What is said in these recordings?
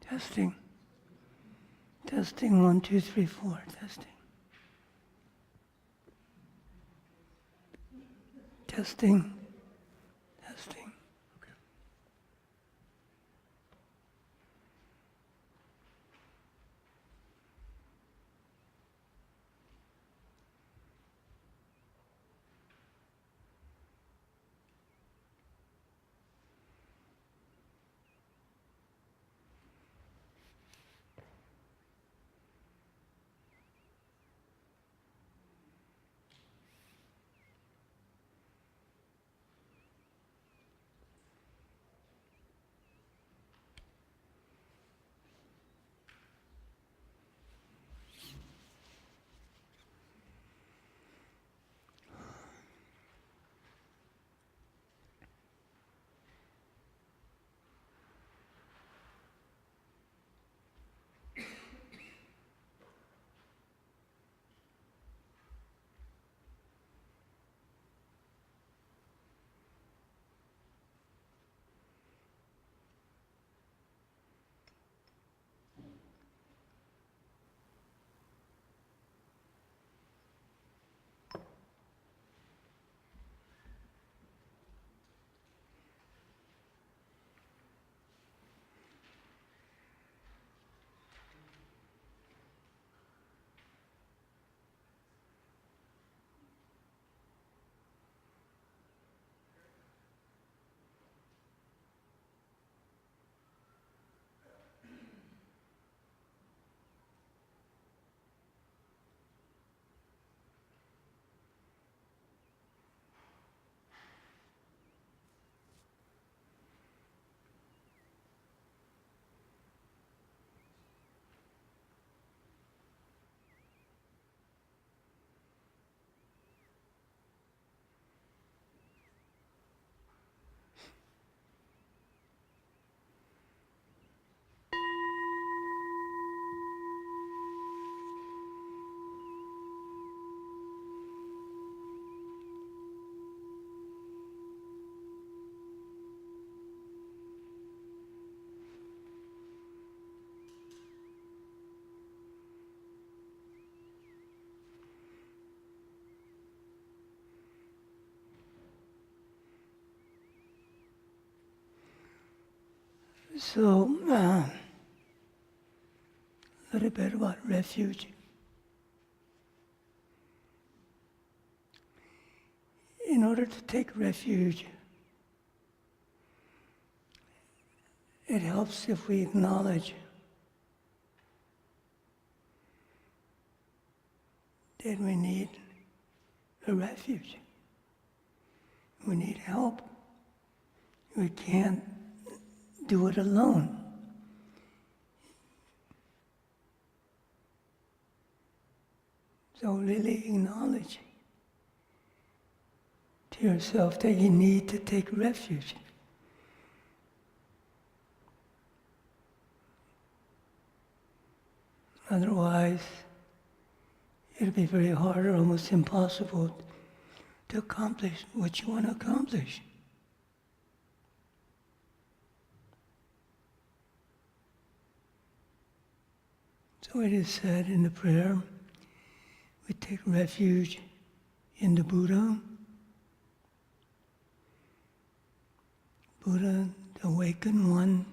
Testing. Testing, 1, 2, 3, 4. Testing. Testing. Testing. So, a little bit about refuge. In order to take refuge, it helps if we acknowledge that we need a refuge. We need help. We can't do it alone. So really acknowledge to yourself that you need to take refuge. Otherwise, it'll be very hard or almost impossible to accomplish what you want to accomplish. So it is said in the prayer, we take refuge in the Buddha. Buddha, the awakened one.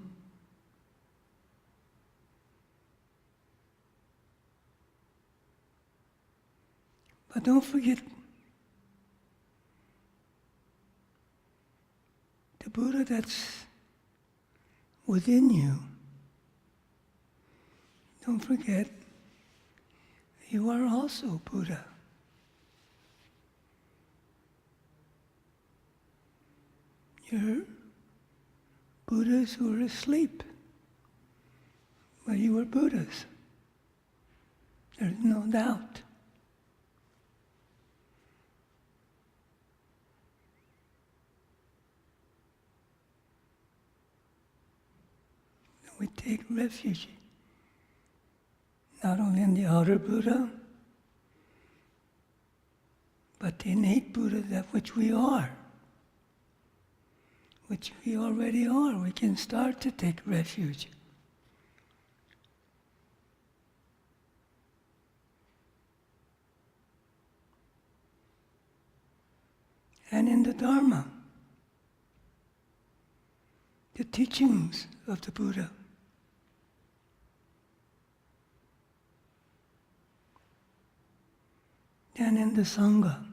But don't forget the Buddha that's within you. Don't forget, you are also Buddha. You're Buddhas who are asleep, but you are Buddhas. There's no doubt. We take refuge not only in the outer Buddha, but the innate Buddha, that which we are, which we already are. We can start to take refuge the Dharma, the teachings of the Buddha. And in the Sangha.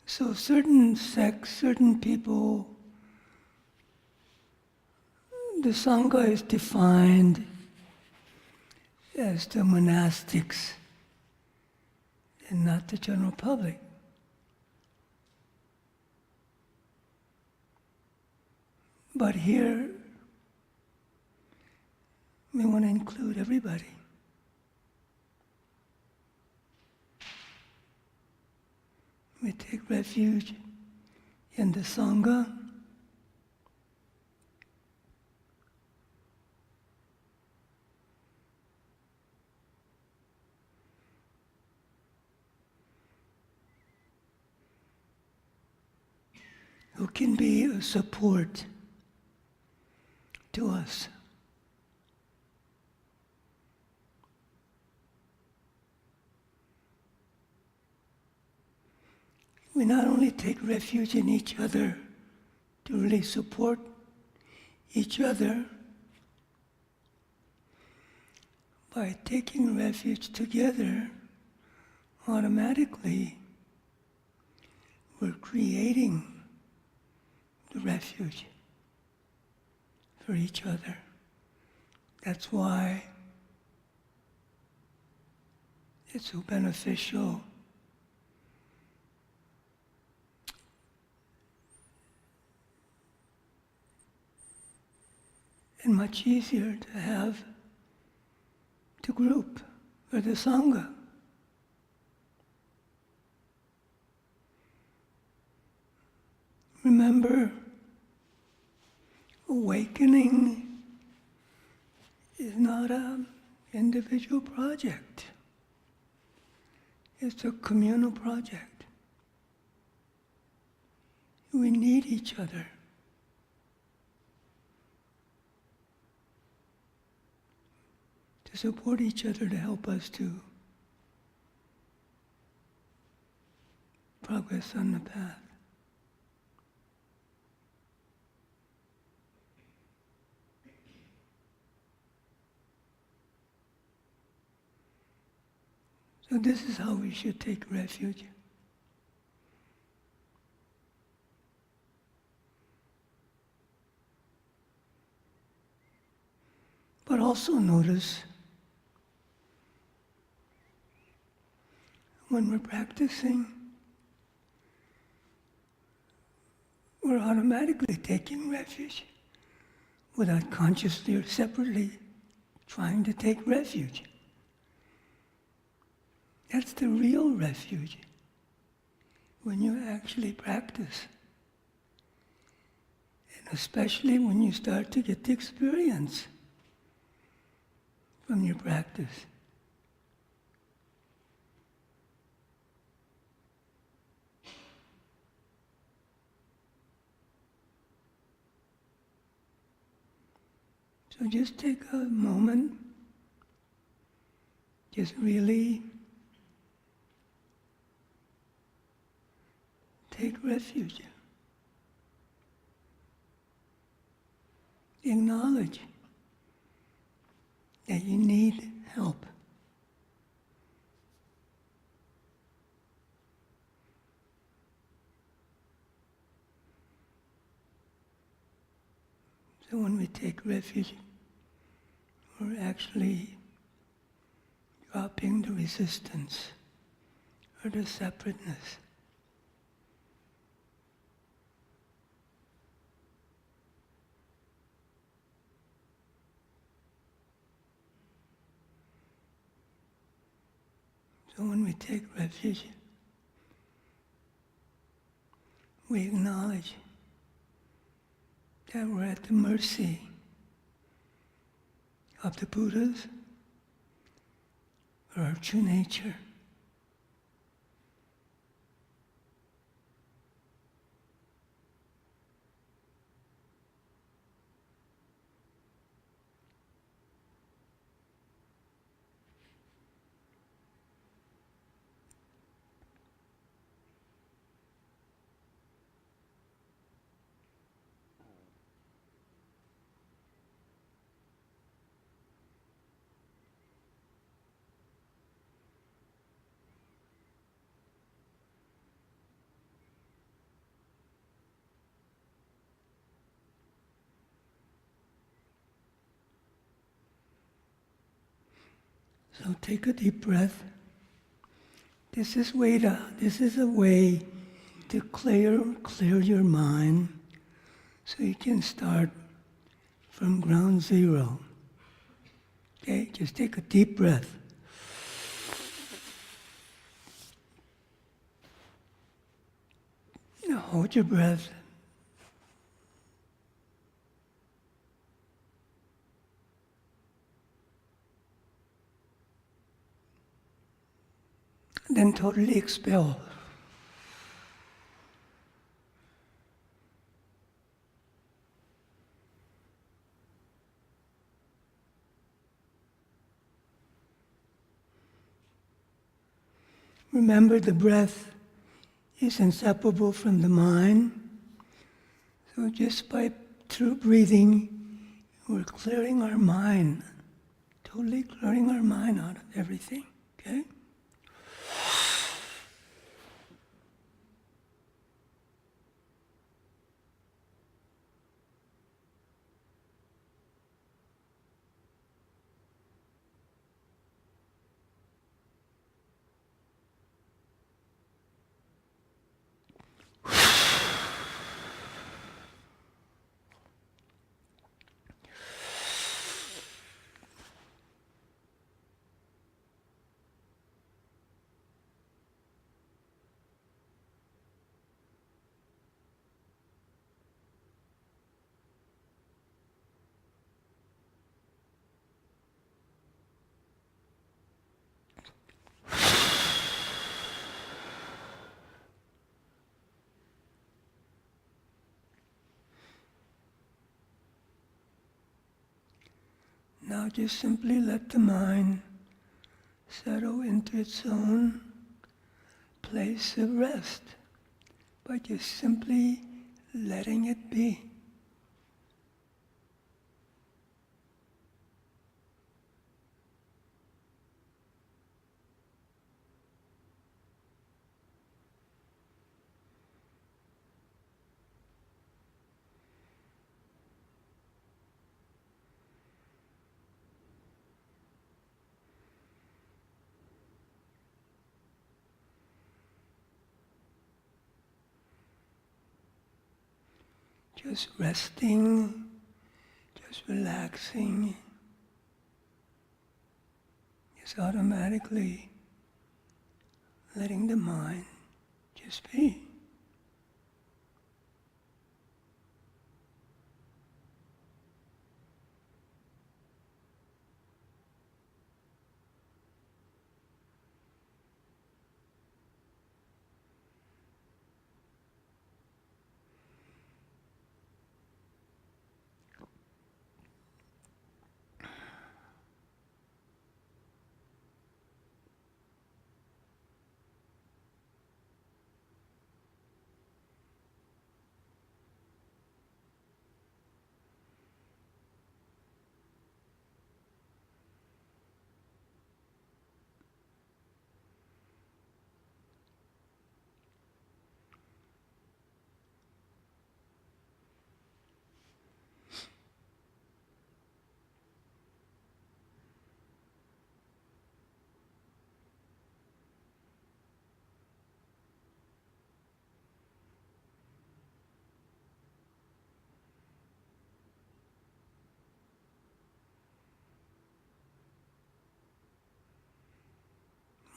So certain sects, certain people, the Sangha is defined as the monastics and not the general public. But here, we want to include everybody. We take refuge in the Sangha. Who can be a support to us. We not only take refuge in each other to really support each other, by taking refuge together, automatically we're creating the refuge for each other. That's why it's so beneficial and much easier to have the group or the Sangha. Remember, awakening is not an individual project. It's a communal project. We need each other. To support each other, to help us to progress on the path. So this is how we should take refuge. But also notice, when we're practicing, we're automatically taking refuge without consciously or separately trying to take refuge. That's the real refuge, when you actually practice. And especially when you start to get the experience from your practice. So just take a moment, just really take refuge. Acknowledge that you need help. So when we take refuge, we're actually dropping the resistance or the separateness. So when we take refuge, we acknowledge that we're at the mercy of the Buddhas or our true nature. So take a deep breath. This is a way to clear your mind so you can start from ground zero. Okay, just take a deep breath. Now hold your breath. Then totally expel. Remember, the breath is inseparable from the mind. So just through breathing, we're clearing our mind, totally clearing our mind out of everything, okay? Now just simply let the mind settle into its own place of rest by just simply letting it be. Just resting, just relaxing, just automatically letting the mind just be.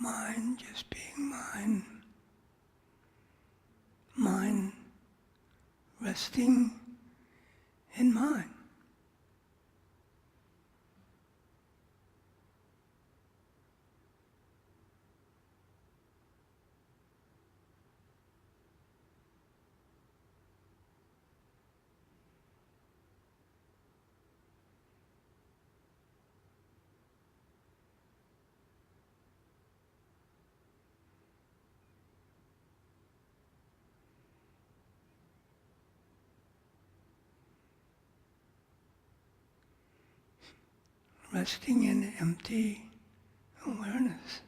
Mind just being mind. Mind resting in mind. Resting in empty awareness.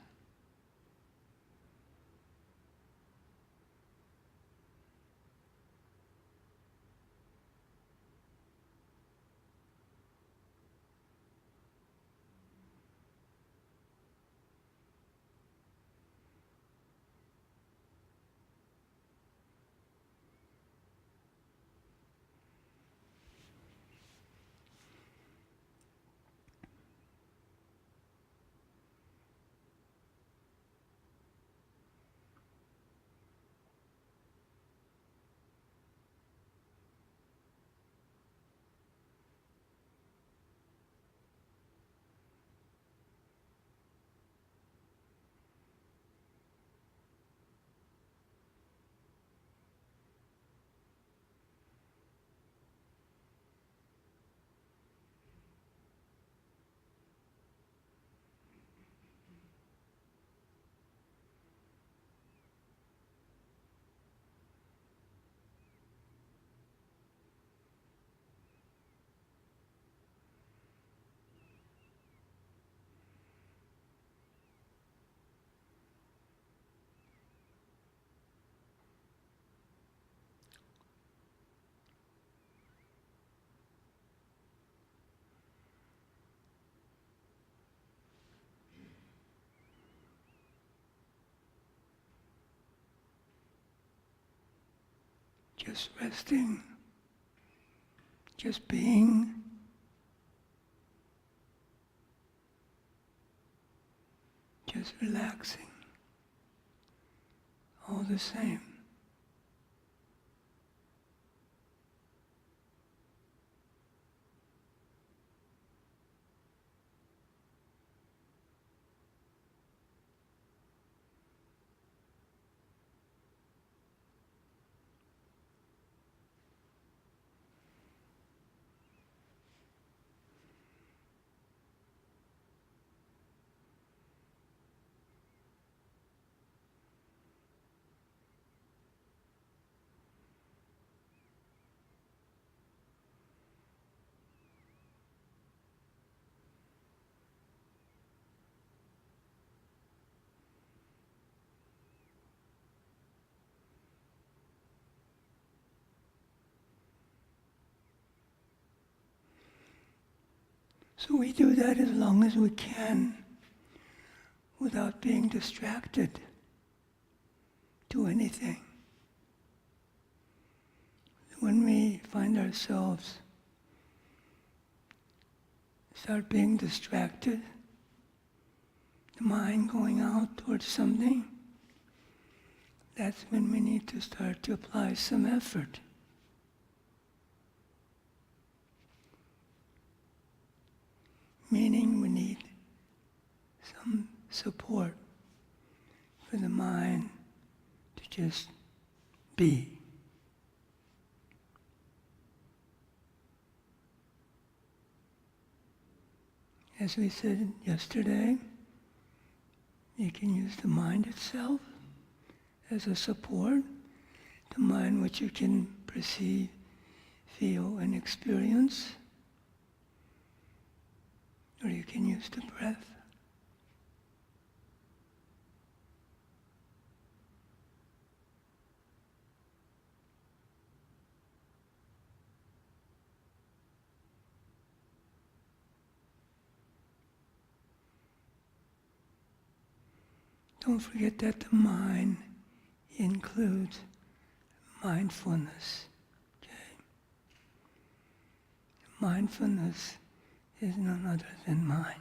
just resting, just being. Just relaxing, all the same. So we do that as long as we can without being distracted to anything. When we find ourselves start being distracted, the mind going out towards something, that's when we need to start to apply some effort. Meaning we need some support for the mind to just be. As we said yesterday, you can use the mind itself as a support, the mind which you can perceive, feel, and experience. Or you can use the breath. Don't forget that the mind includes mindfulness. Okay? Mindfulness is none other than mind.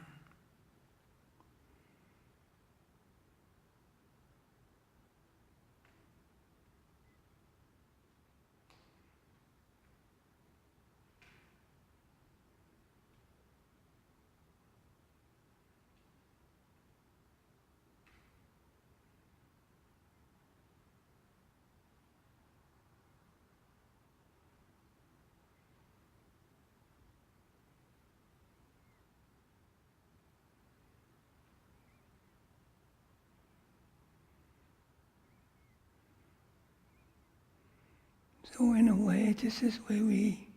So in a way, this is where we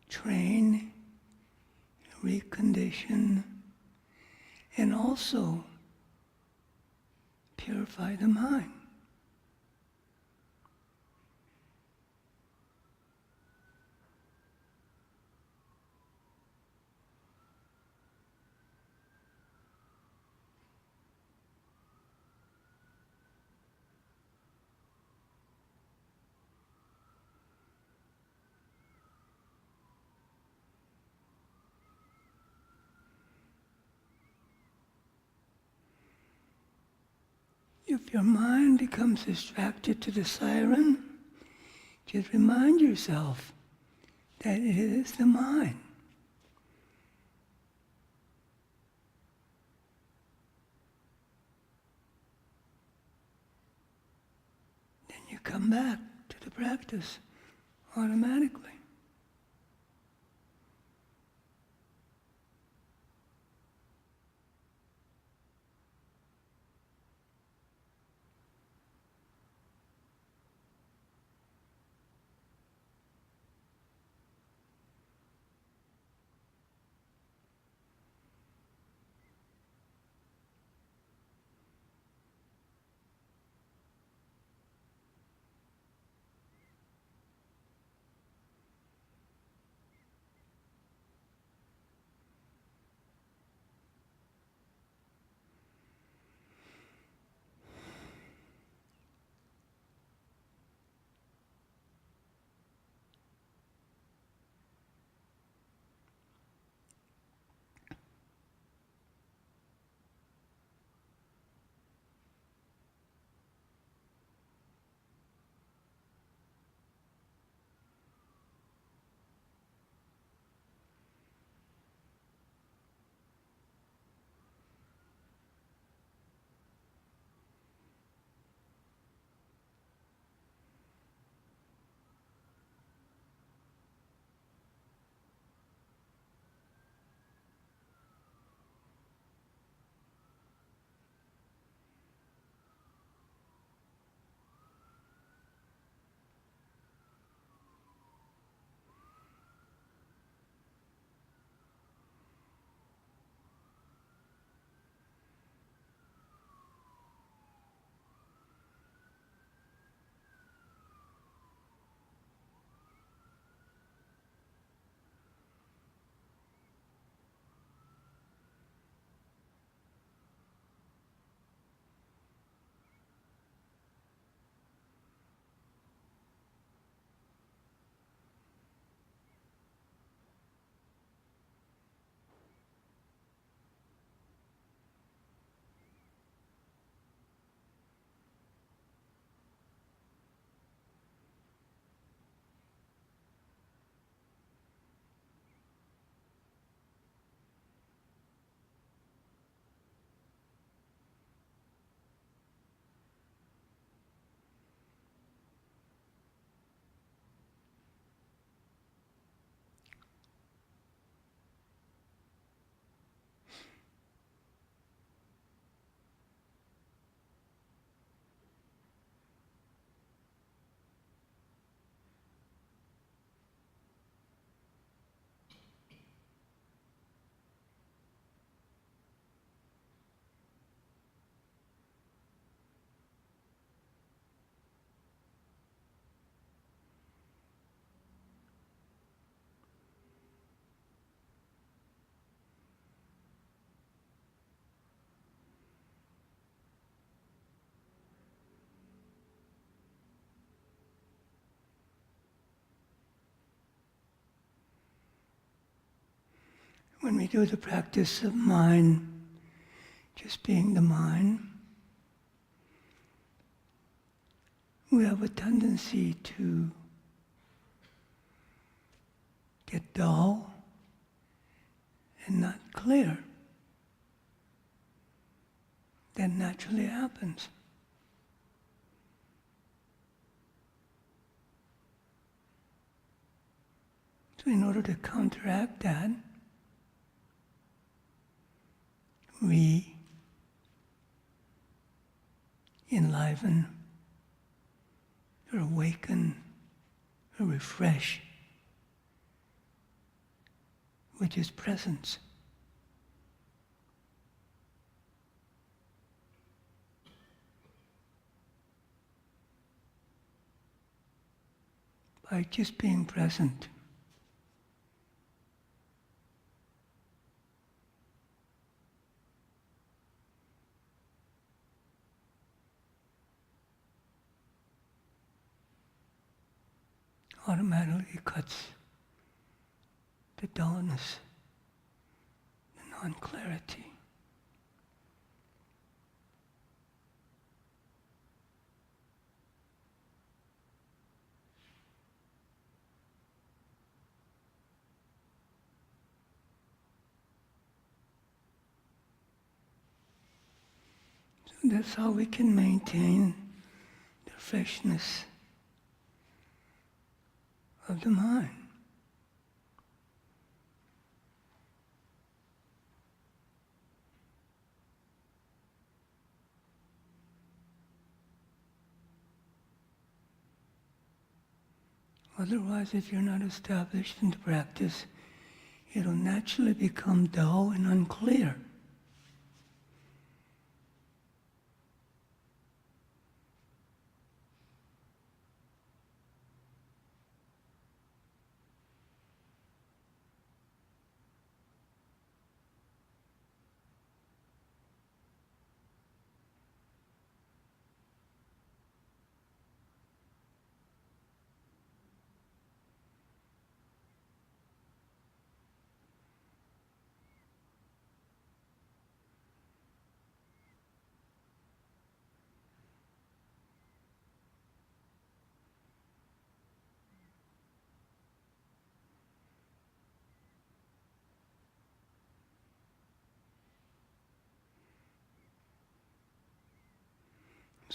train, recondition, and also purify the mind. If your mind becomes distracted to the siren, just remind yourself that it is the mind. Then you come back to the practice automatically. when we do the practice of mind, just being the mind, we have a tendency to get dull and not clear. That naturally happens. So in order to counteract that, we enliven or awaken or refresh, which is presence. By just being present. Automatically cuts the dullness, the non-clarity. So that's how we can maintain the freshness of the mind. Otherwise, if you're not established in the practice, it'll naturally become dull and unclear.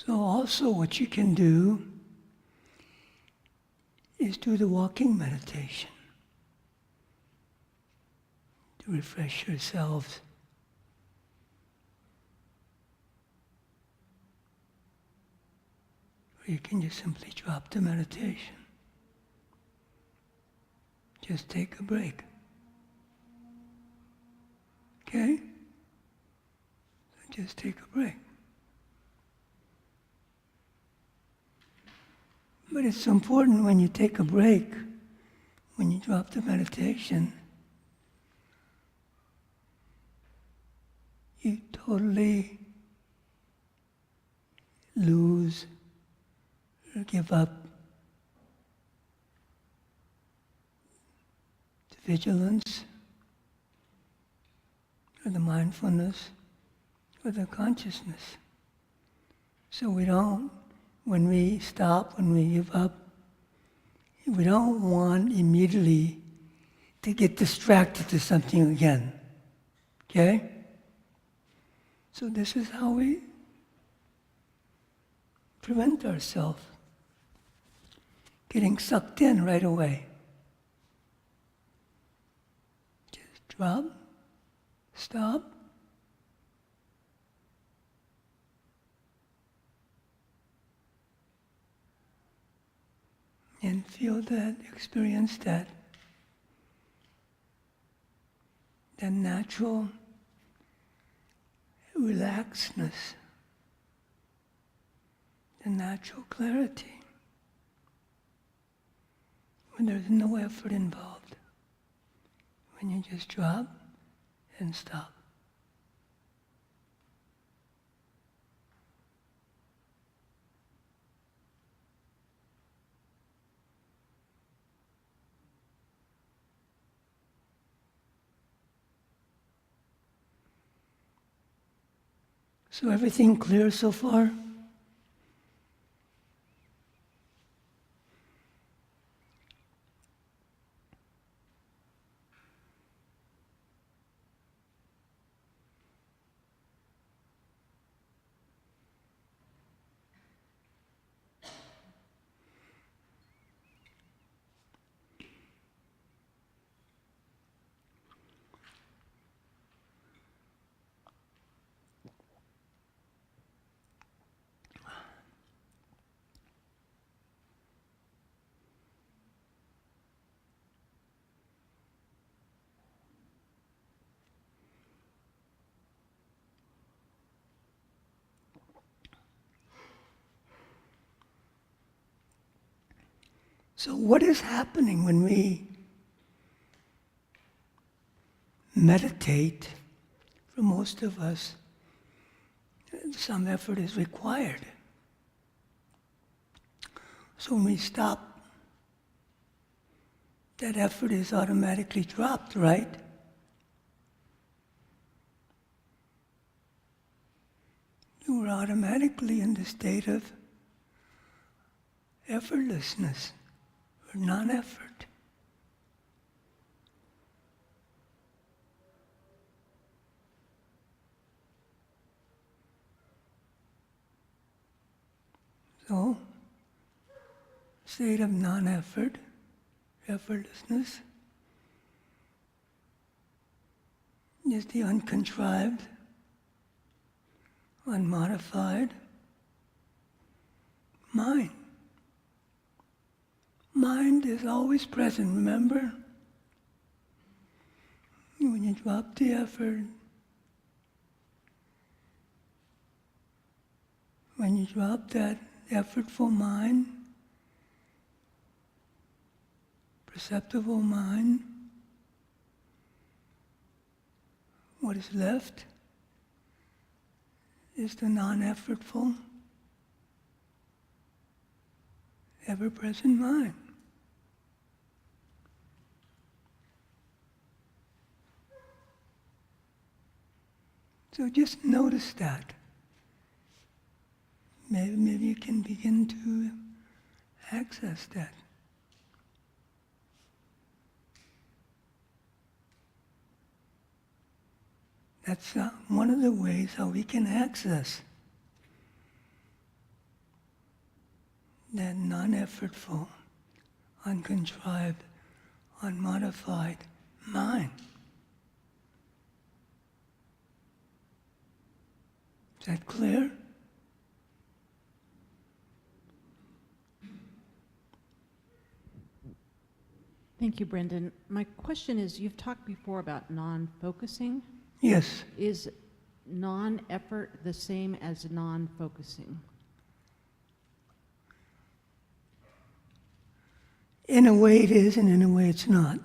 So also what you can do is do the walking meditation to refresh yourselves. Or you can just simply drop the meditation. Just take a break. Okay? So just take a break. But it's important when you take a break, when you drop the meditation, you totally lose or give up the vigilance or the mindfulness or the consciousness. So we don't, when we stop, when we give up, we don't want immediately to get distracted to something again. Okay? So this is how we prevent ourselves getting sucked in right away. Just drop, stop, and feel that, experience that natural relaxedness, the natural clarity, when there's no effort involved, when you just drop and stop. So everything clear so far? So what is happening when we meditate? For most of us, some effort is required. So when we stop, that effort is automatically dropped, right? We're automatically in the state of effortlessness or non-effort. So, state of non-effort, effortlessness, is the uncontrived, unmodified mind. Mind is always present, remember? When you drop the effort, when you drop that effortful mind, perceptible mind, what is left is the non-effortful, ever-present mind. So just notice that. Maybe you can begin to access that. That's one of the ways how we can access that non-effortful, uncontrived, unmodified mind. Is that clear? Thank you, Brendan. My question is, you've talked before about non-focusing. Yes. Is non-effort the same as non-focusing? In a way it is, and in a way it's not.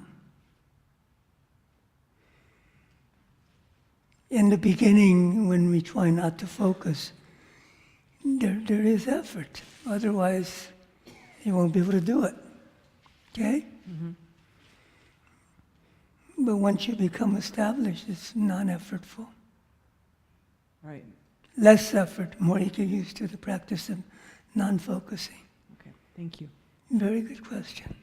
In the beginning, when we try not to focus, there is effort. Otherwise, you won't be able to do it. Okay? Mm-hmm. But once you become established, it's non-effortful. Right. Less effort, more you get used to the practice of non-focusing. Okay. Thank you. Very good question.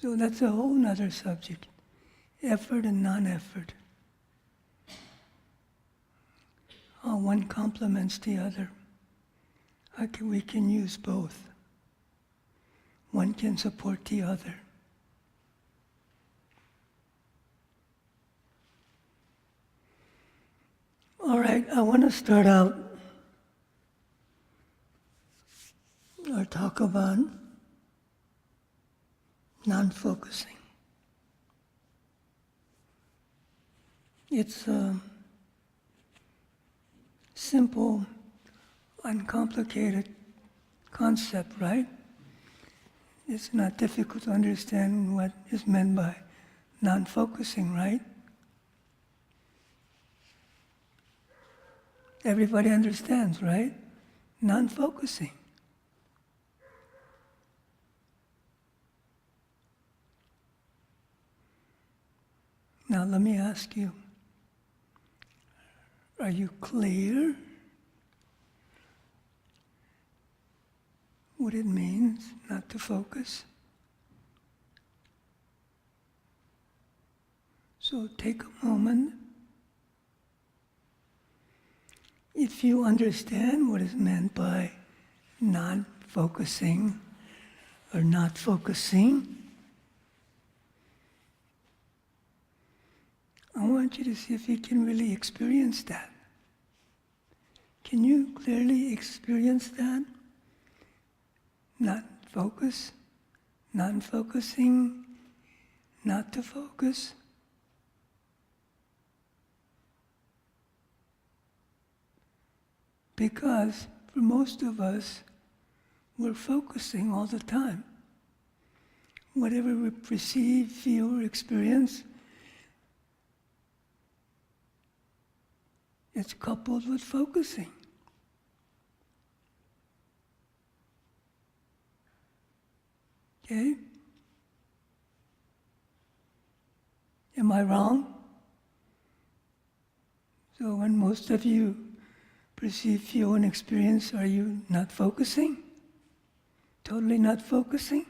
So that's a whole nother subject. Effort and non-effort. How one complements the other. We can use both. One can support the other. All right, I want to start out or talk about non-focusing. It's a simple, uncomplicated concept, right? It's not difficult to understand what is meant by non-focusing, right? Everybody understands, right? Non-focusing. Now let me ask you, are you clear what it means not to focus? So take a moment. If you understand what is meant by not focusing or not focusing, I want you to see if you can really experience that. Can you clearly experience that? Not focus, not focusing, not to focus. Because for most of us, we're focusing all the time. Whatever we perceive, feel, or experience, it's coupled with focusing. Okay? Am I wrong? So when most of you perceive, feel, and experience, are you not focusing? Totally not focusing?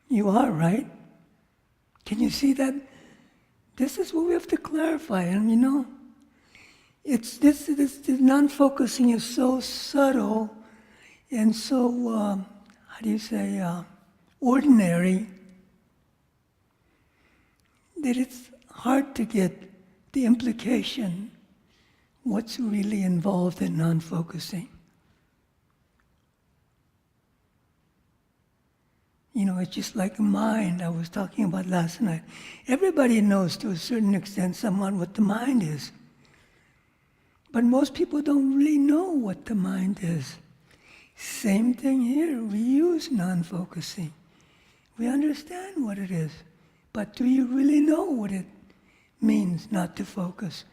You are, right? Can you see that? This is what we have to clarify, and it's this non-focusing is so subtle and so, ordinary, that it's hard to get the implication, what's really involved in non-focusing. It's just like mind I was talking about last night. Everybody knows to a certain extent somewhat what the mind is. But most people don't really know what the mind is. Same thing here. We use non-focusing. We understand what it is. But do you really know what it means not to focus?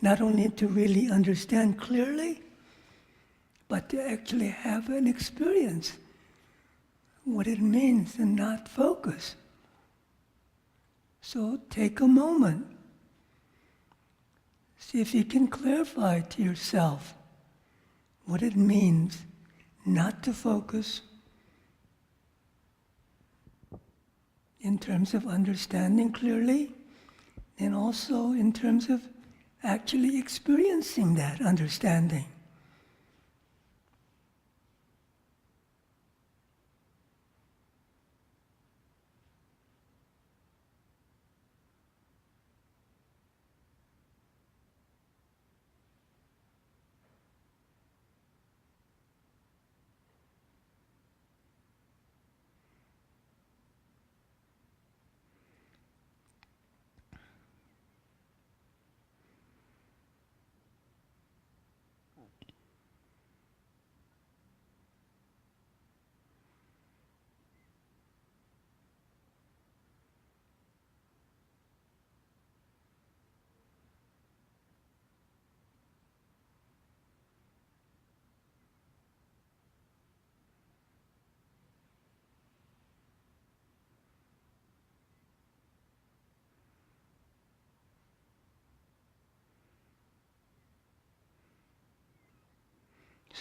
Not only to really understand clearly, but to actually have an experience what it means to not focus. So take a moment. See if you can clarify to yourself what it means not to focus in terms of understanding clearly, and also in terms of actually experiencing that understanding.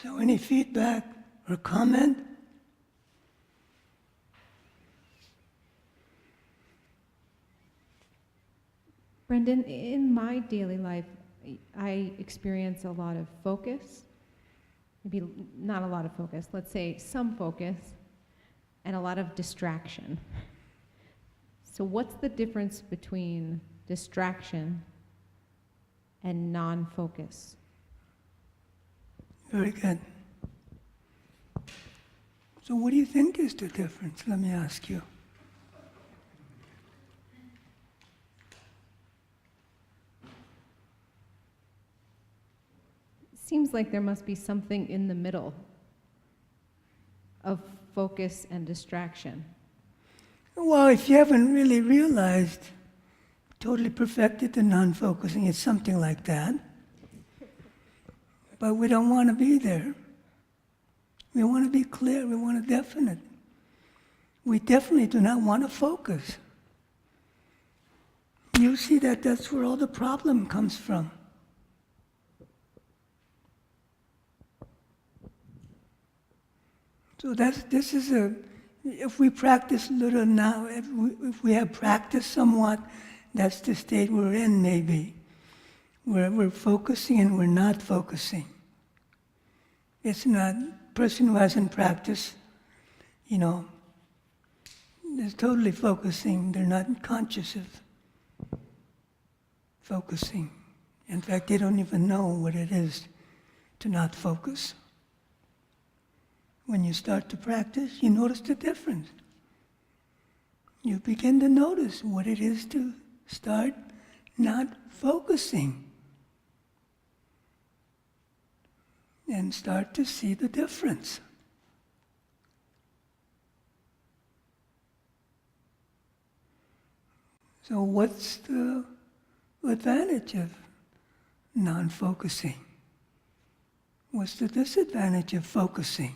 So any feedback or comment? Brendan, in my daily life, I experience a lot of focus, maybe not a lot of focus, let's say some focus, and a lot of distraction. So what's the difference between distraction and non-focus? Very good. So what do you think is the difference? Let me ask you. Seems like there must be something in the middle of focus and distraction. Well, if you haven't really realized, totally perfected the non-focusing, it's something like that. But we don't want to be there. We want to be clear. We want to definite. We definitely do not want to focus. You see that that's where all the problem comes from. So if we practice a little now, if we have practiced somewhat, that's the state we're in maybe. Where we're focusing and we're not focusing. It's not, person who hasn't practiced, is totally focusing. They're not conscious of focusing. In fact, they don't even know what it is to not focus. When you start to practice, you notice the difference. You begin to notice what it is to start not focusing. And start to see the difference. So what's the advantage of non-focusing? What's the disadvantage of focusing?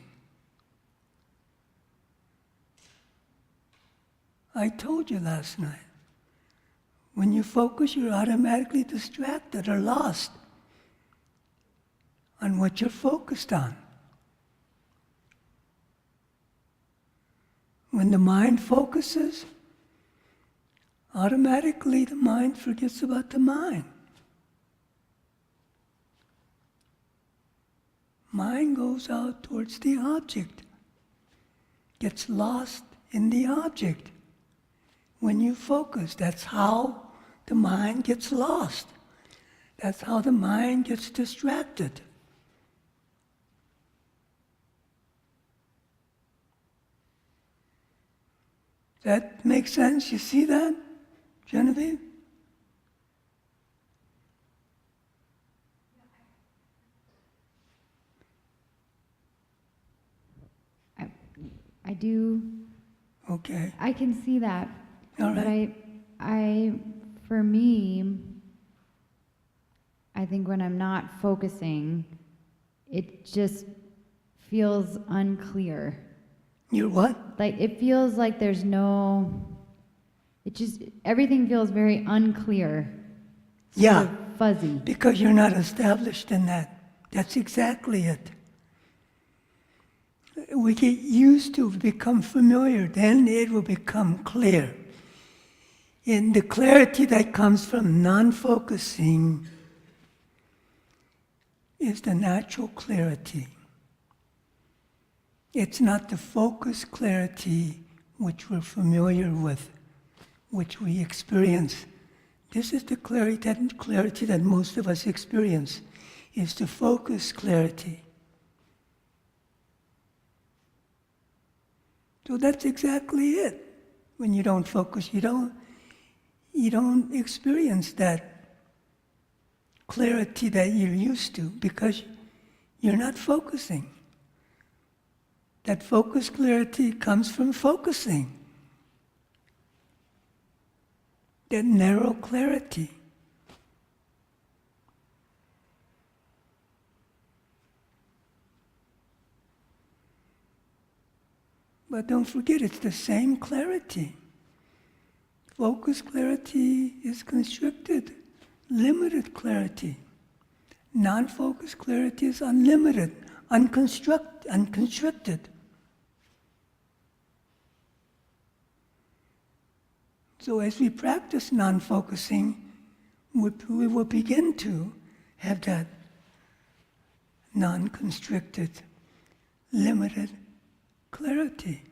I told you last night, when you focus, you're automatically distracted or lost on what you're focused on. When the mind focuses, automatically the mind forgets about the mind. Mind goes out towards the object, gets lost in the object. When you focus, that's how the mind gets lost. That's how the mind gets distracted. That makes sense? You see that, Genevieve? I do. Okay. I can see that. All But right. for me, I think when I'm not focusing, it just feels unclear. You're what? Like, it feels like everything feels very unclear. Sort Yeah. of fuzzy. Because you're not established in that. That's exactly it. We get used to become familiar, then it will become clear. And the clarity that comes from non-focusing is the natural clarity. It's not the focused clarity which we're familiar with, which we experience. This is the clarity that most of us experience, is the focused clarity. So that's exactly it. When you don't focus, you don't experience that clarity that you're used to because you're not focusing. That focused clarity comes from focusing. That narrow clarity. But don't forget, it's the same clarity. Focused clarity is constricted, limited clarity. Non-focused clarity is unlimited, unconstricted. So as we practice non-focusing, we will begin to have that non-constricted, limited clarity.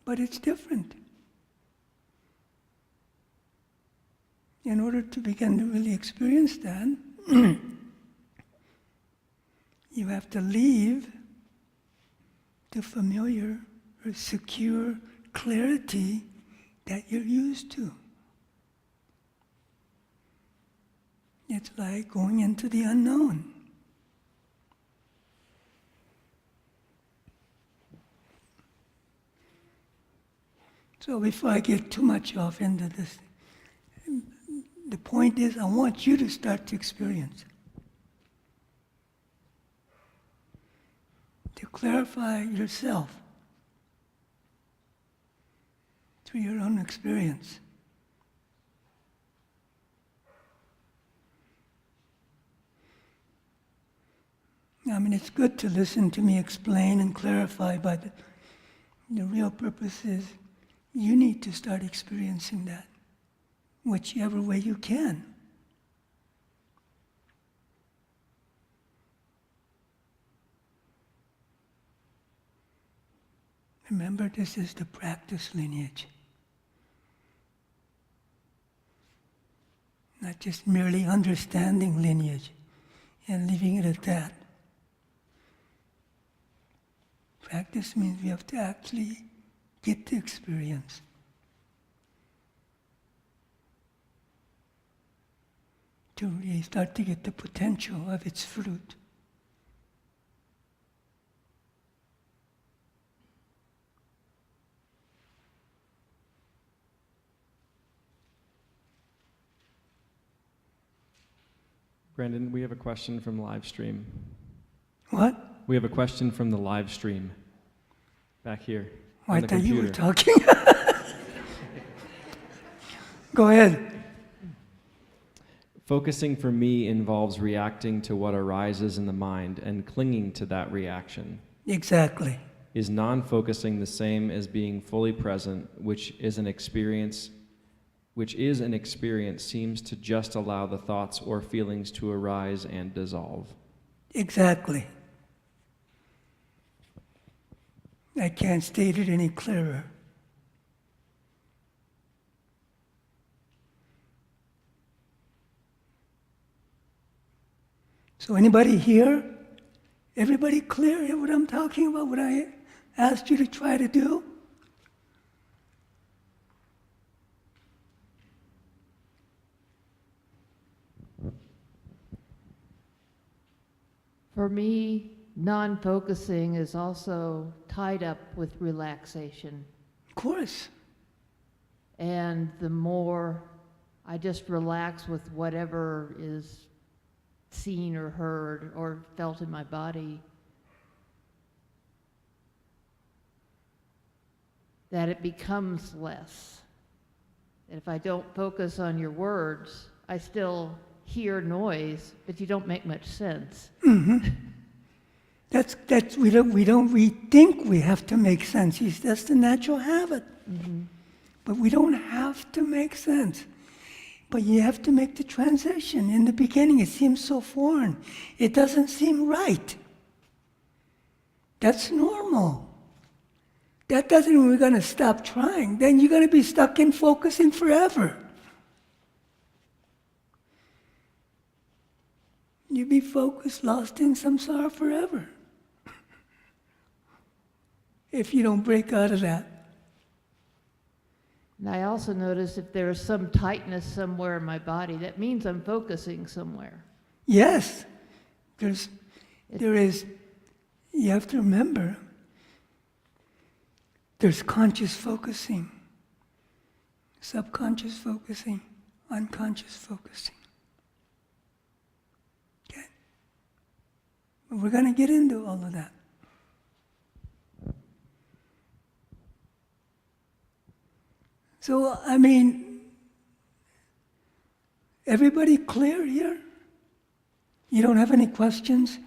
But it's different. In order to begin to really experience that, you have to leave the familiar or secure clarity that you're used to. It's like going into the unknown. So before I get too much off into this, the point is I want you to start to experience. to clarify yourself through your own experience. I mean, it's good to listen to me explain and clarify, but the real purpose is you need to start experiencing that, whichever way you can. Remember, this is the practice lineage. Not just merely understanding lineage and leaving it at that. Practice means we have to actually get the experience. To really start to get the potential of its fruit. Brandon, we have a question from the live stream. What? We have a question from the live stream. Back here. Oh, on I the thought you were computer. talking. Go ahead. Focusing for me involves reacting to what arises in the mind and clinging to that reaction. Exactly. Is non-focusing the same as being fully present, which is an experience seems to just allow the thoughts or feelings to arise and dissolve? Exactly. I can't state it any clearer. So anybody here? Everybody clear what I'm talking about, what I asked you to try to do? For me, non-focusing is also tied up with relaxation. Of course. And the more I just relax with whatever is seen or heard or felt in my body, that it becomes less. And if I don't focus on your words, I still hear noise, but you don't make much sense. We think we have to make sense. That's the natural habit. But we don't have to make sense. But you have to make the transition. In the beginning, it seems so foreign. It doesn't seem right. That's normal. That doesn't mean we're going to stop trying. Then you're going to be stuck in focusing forever. You'll be focused, lost in samsara forever. If you don't break out of that. And I also notice if there's some tightness somewhere in my body, that means I'm focusing somewhere. Yes, there is, you have to remember, there's conscious focusing, subconscious focusing, unconscious focusing. Okay? But we're going to get into all of that. So, I mean, everybody clear here? You don't have any questions?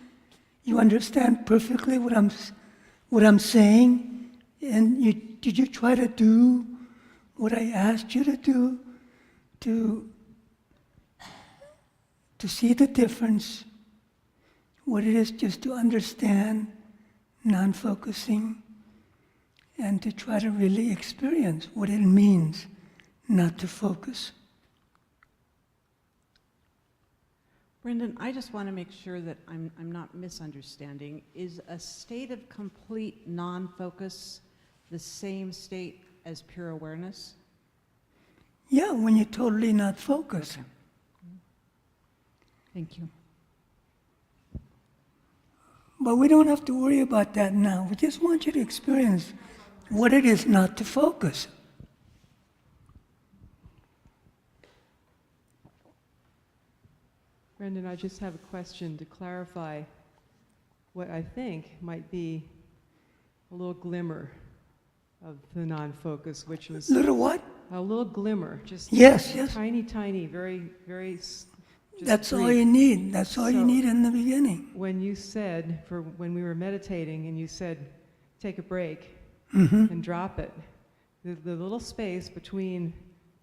You understand perfectly what I'm saying? And did you try to do what I asked you to do to see the difference, what it is just to understand non-focusing, and to try to really experience what it means not to focus? Brendan, I just want to make sure that I'm not misunderstanding. Is a state of complete non-focus the same state as pure awareness? Yeah, when you're totally not focused. Okay. Thank you. But we don't have to worry about that now. We just want you to experience what it is not to focus. Brendan, I just have a question to clarify. what I think might be a little glimmer of the non-focus, which was Little what? a little glimmer, just Yes, yes. tiny, tiny, very, very. Just That's all brief. you need. That's all you So- need in the beginning. When you said, when we were meditating, and you said, take a break Hmm. and drop it, the little space between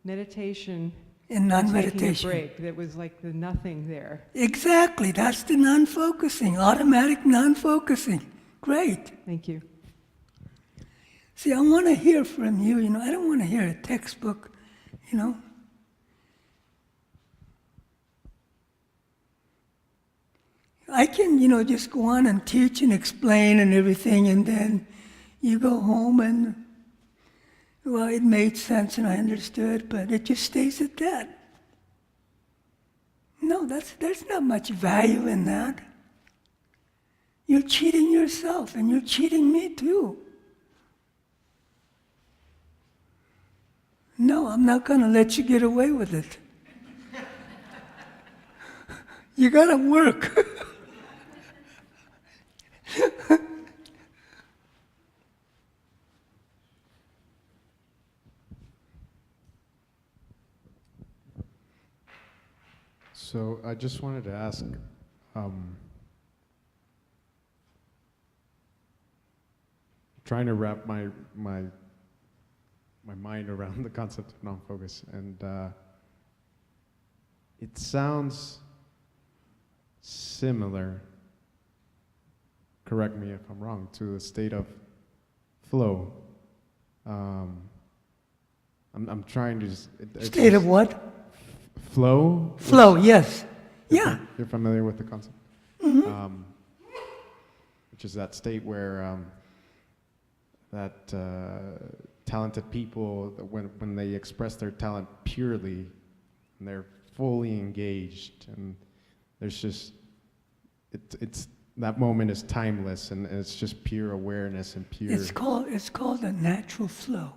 meditation In and taking a non-meditation. break, that was like the nothing there. Exactly. That's the non-focusing, automatic non-focusing. Great. Thank you. See, I want to hear from you. I don't want to hear a textbook. I can, just go on and teach and explain and everything, and then you go home and, well, it made sense and I understood, but it just stays at that. No, there's not much value in that. You're cheating yourself, and you're cheating me too. No, I'm not going to let you get away with it. You got to work. So I just wanted to ask, trying to wrap my mind around the concept of non-focus, and it sounds similar, correct me if I'm wrong, to a state of flow. I'm trying to State of what? flow. Flow, yes. You're Yeah. You're familiar with the concept? Which is that state where talented people, when they express their talent purely, and they're fully engaged, and there's just, it's that moment is timeless, and it's just pure awareness and pure. It's called a natural flow.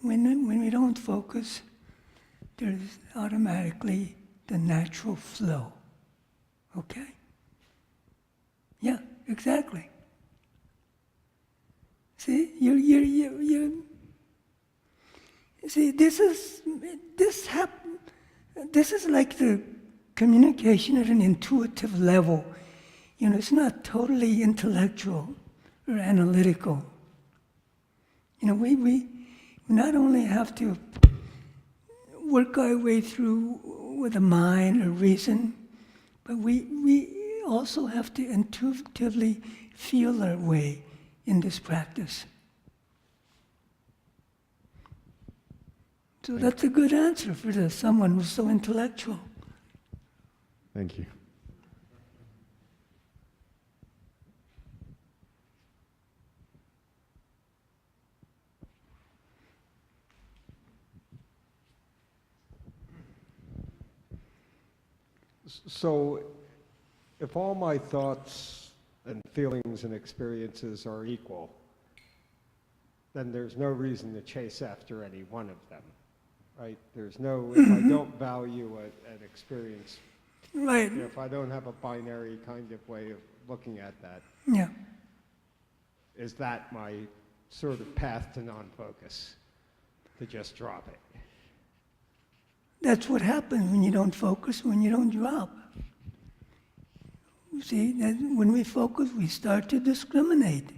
When we don't focus, there's automatically the natural flow. Okay? Yeah, exactly. See, see, this is like the communication at an intuitive level. It's not totally intellectual or analytical. We not only have to work our way through with the mind or reason, but we also have to intuitively feel our way in this practice. So that's a good answer for someone who's so intellectual. Thank you. So, if all my thoughts and feelings and experiences are equal, then there's no reason to chase after any one of them, right? There's no, if I don't value an experience, Right. if I don't have a binary kind of way of looking at that, Yeah. is that my sort of path to non-focus, to just drop it? That's what happens when you don't focus, when you don't drop. See, that when we focus, we start to discriminate.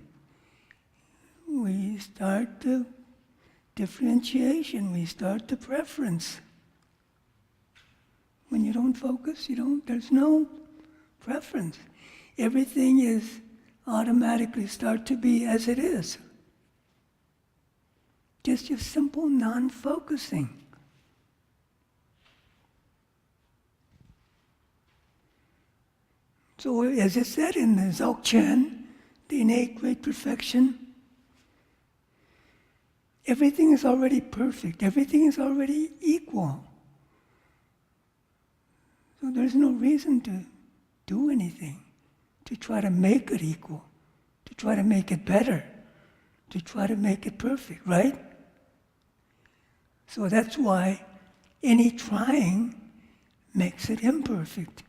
We start the differentiation. We start the preference. When you don't focus, there's no preference. Everything is automatically start to be as it is. Just your simple non-focusing. So as it said in the Dzogchen, the innate great perfection, everything is already perfect. Everything is already equal. So there's no reason to do anything, to try to make it equal, to try to make it better, to try to make it perfect, right? So that's why any trying makes it imperfect.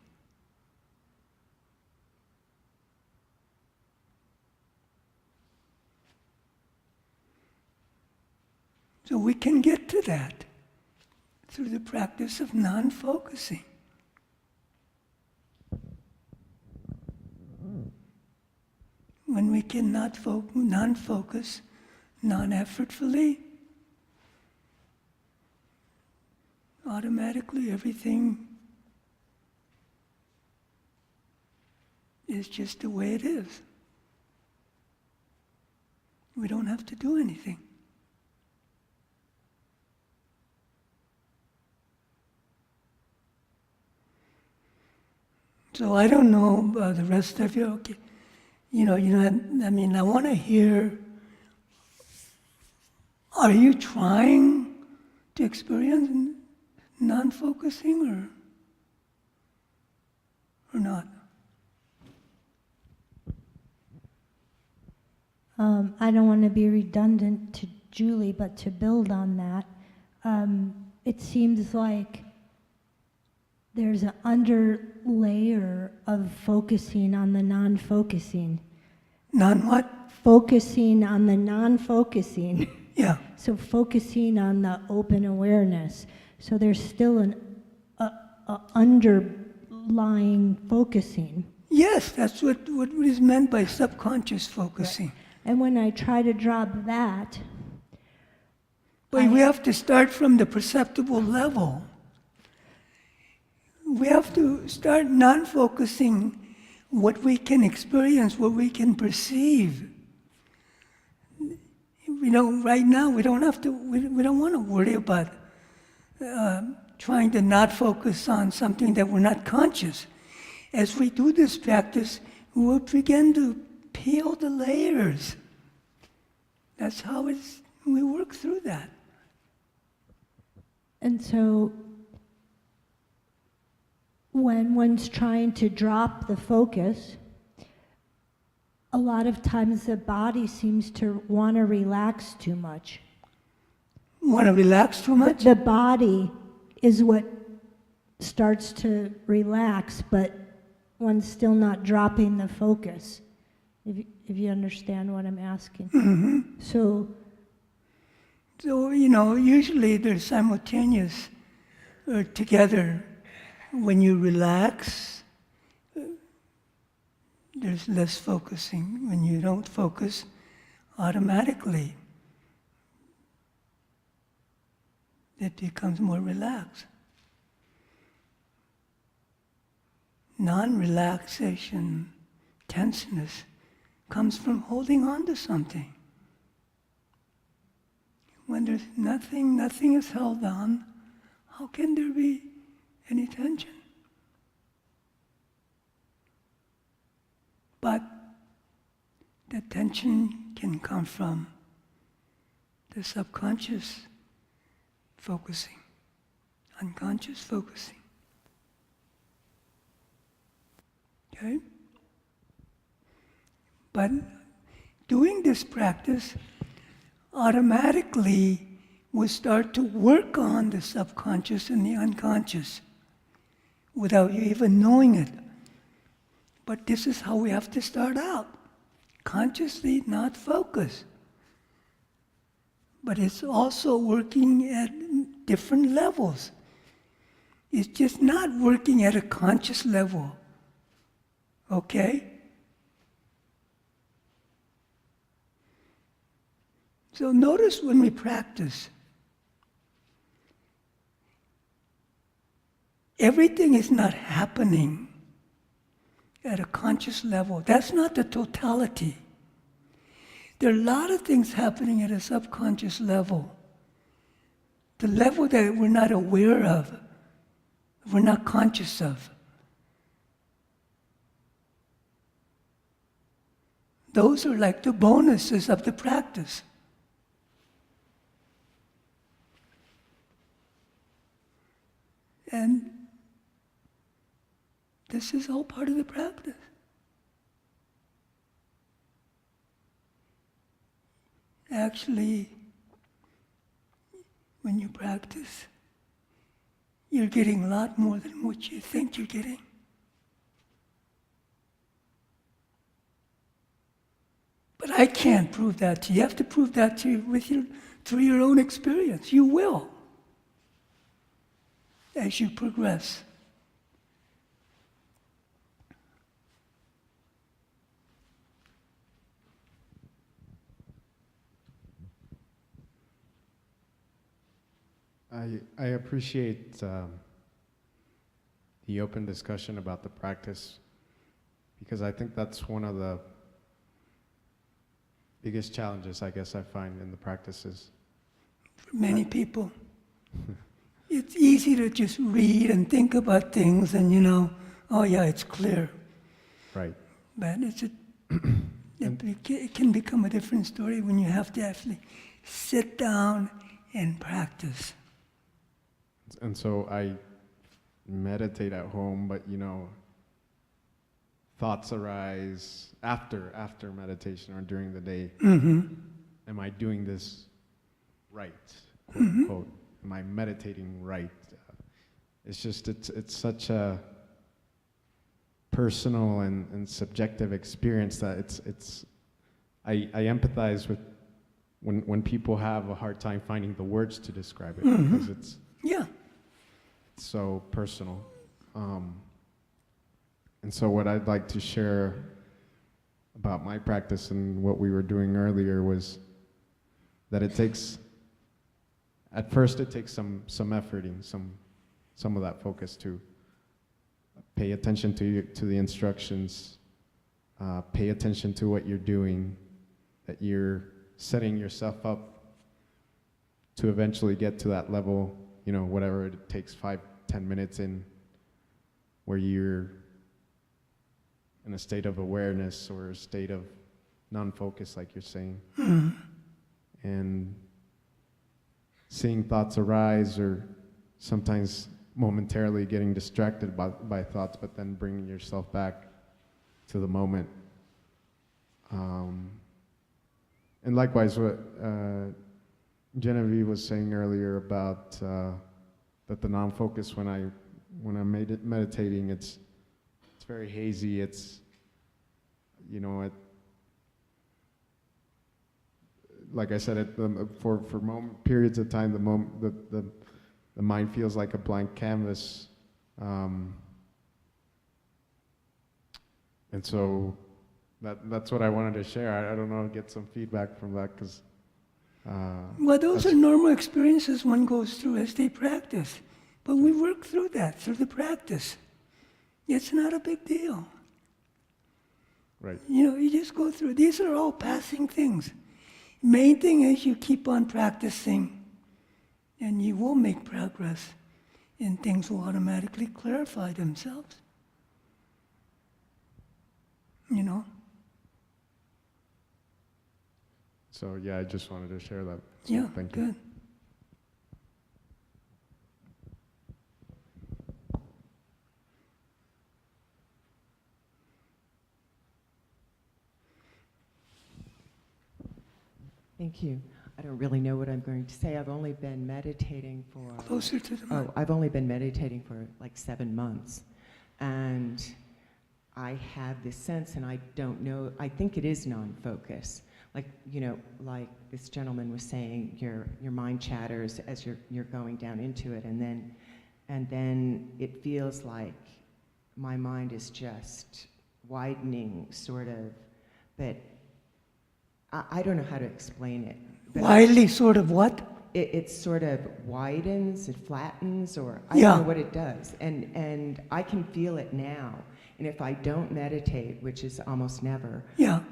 So we can get to that through the practice of non-focusing. When we can non-focus, non-effortfully, automatically everything is just the way it is. We don't have to do anything. So I don't know about the rest of you. Okay, I mean, I want to hear. Are you trying to experience non-focusing or not? I don't want to be redundant to Julie, but to build on that, it seems like there's an underlayer of focusing on the non-focusing. Non what? Focusing on the non-focusing. Yeah. So focusing on the open awareness. So there's still an underlying focusing. Yes, that's what is meant by subconscious focusing. Right. And when I try to drop that, But we have to start from the perceptible level. We have to start non-focusing what we can experience, what we can perceive. Right now we don't have to. We don't want to worry about trying to not focus on something that we're not conscious. As we do this practice, we will begin to peel the layers. That's how we work through that. and so when one's trying to drop the focus, a lot of times the body seems to want to relax too much. Want to relax too much? The body is what starts to relax, but one's still not dropping the focus, if you understand what I'm asking. Mm-hmm. So, usually they're simultaneous or together. When you relax, there's less focusing. When you don't focus, automatically it becomes more relaxed. Non-relaxation, tenseness, comes from holding on to something. When there's nothing is held on, how can there be any tension? But the tension can come from the subconscious focusing, unconscious focusing. Okay? But doing this practice automatically will start to work on the subconscious and the unconscious without you even knowing it. But this is how we have to start out. Consciously, not focus. But it's also working at different levels. It's just not working at a conscious level. Okay? So notice when we practice, everything is not happening at a conscious level. That's not the totality. There are a lot of things happening at a subconscious level. The level that we're not aware of, we're not conscious of. Those are like the bonuses of the practice. And this is all part of the practice. Actually, when you practice, you're getting a lot more than what you think you're getting. But I can't prove that to you. You have to prove that to you through your own experience. You will, as you progress. I appreciate the open discussion about the practice, because I think that's one of the biggest challenges I guess I find in the practices. For many people, it's easy to just read and think about things and, oh yeah, it's clear. Right. But it can become a different story when you have to actually sit down and practice. And so I meditate at home, but thoughts arise after meditation or during the day. Mm-hmm. Am I doing this right? Quote, Mm-hmm. unquote. Am I meditating right? It's such a personal and subjective experience that I empathize with when people have a hard time finding the words to describe it, Mm-hmm. because it's Yeah. so personal. And so what I'd like to share about my practice and what we were doing earlier was that at first it takes some efforting, some of that focus to pay attention to the instructions, pay attention to what you're doing, that you're setting yourself up to eventually get to that level, whatever it takes, 5-10 minutes in, where you're in a state of awareness or a state of non-focus, like you're saying. Mm-hmm. And seeing thoughts arise, or sometimes momentarily getting distracted by thoughts, but then bringing yourself back to the moment. And likewise, what Genevieve was saying earlier about that the non-focus, when I'm meditating, it's very hazy. It's like I said, for periods of time, the mind feels like a blank canvas, and so that's what I wanted to share. I don't know, get some feedback from that, because Well, those are normal experiences one goes through as they practice. But we work through that, through the practice. It's not a big deal. right. You just go through. These are all passing things. Main thing is you keep on practicing, and you will make progress, and things will automatically clarify themselves. So yeah, I just wanted to share that. So Yeah, thank you. good. Thank you. I don't really know what I'm going to say. I've only been meditating for... Closer to the mic. I've only been meditating for like 7 months. And I have this sense, and I don't know, I think it is non-focus. Like, like this gentleman was saying, your mind chatters as you're going down into it, and then it feels like my mind is just widening, sort of, but I don't know how to explain it. But Widely sort of what? it sort of widens, it flattens, or I Yeah. don't know what it does. And I can feel it now. And if I don't meditate, which is almost never, Yeah.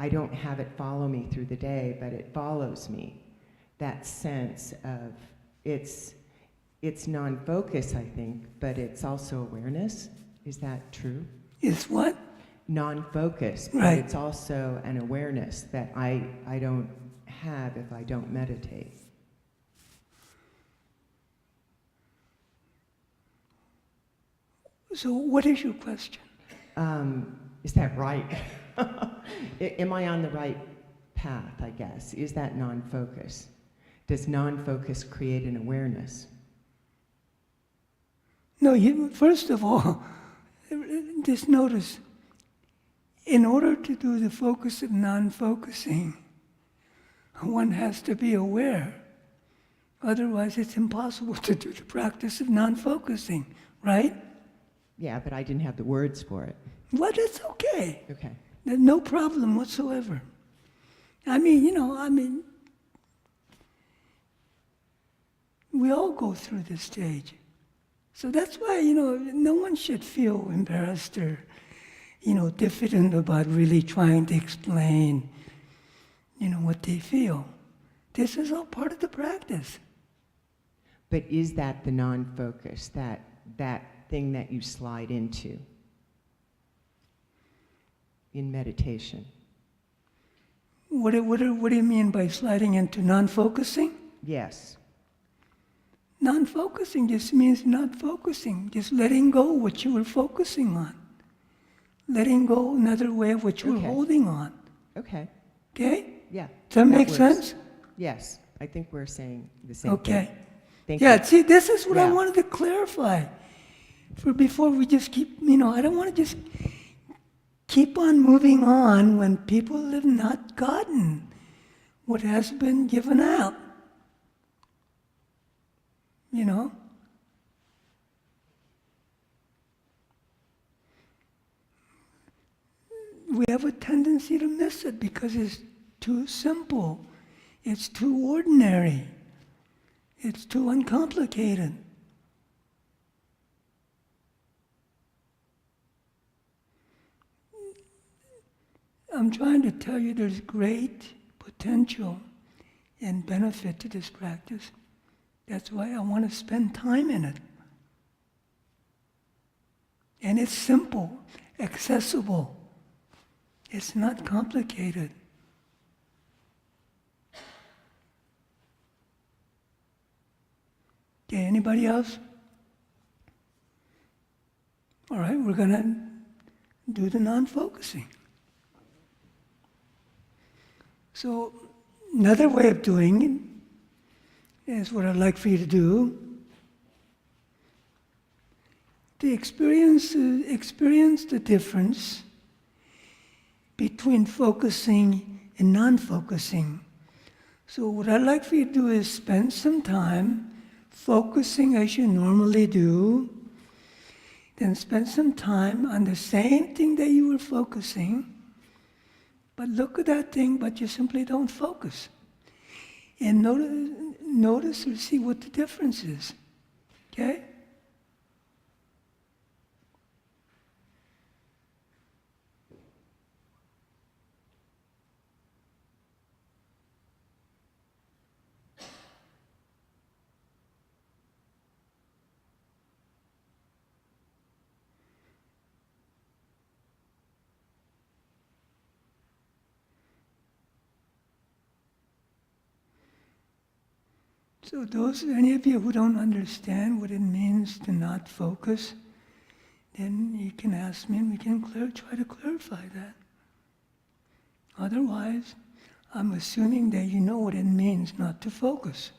I don't have it follow me through the day, but it follows me. That sense of it's non-focus, I think, but it's also awareness. Is that true? Is what? Non-focus, but Right. it's also an awareness that I don't have if I don't meditate. So what is your question? Is that right? Am I on the right path, I guess? Is that non-focus? Does non-focus create an awareness? No, first of all, just notice, In order to do the focus of non-focusing, one has to be aware. Otherwise, it's impossible to do the practice of non-focusing, right? Yeah, but I didn't have the words for it. Well, that's okay. Okay. There's no problem whatsoever. We all go through this stage. So that's why, no one should feel embarrassed or, diffident about really trying to explain, what they feel. This is all part of the practice. But is that the non-focus, that thing that you slide into in meditation? What do you mean by sliding into non-focusing? Yes. Non-focusing just means not focusing, just letting go what you were focusing on. Letting go another way of what you were Okay. holding on. Okay. Okay? Yeah. Does that make works. sense? Yes. I think we're saying the same thing. Okay. Thank Yeah, you. see, this is what I Yeah. wanted to clarify. Before we just keep, I don't want to just keep on moving on when people have not gotten what has been given out. We have a tendency to miss it because it's too simple. It's too ordinary. It's too uncomplicated. I'm trying to tell you there's great potential and benefit to this practice. That's why I want to spend time in it. And it's simple, accessible. It's not complicated. Okay, anybody else? All right, we're going to do the non-focusing. So, another way of doing it is what I'd like for you to do. To experience the difference between focusing and non-focusing. So what I'd like for you to do is spend some time focusing as you normally do, then spend some time on the same thing that you were focusing, but look at that thing, but you simply don't focus. And notice or see what the difference is, okay? So any of you who don't understand what it means to not focus, then you can ask me and we can try to clarify that. Otherwise, I'm assuming that you know what it means not to focus.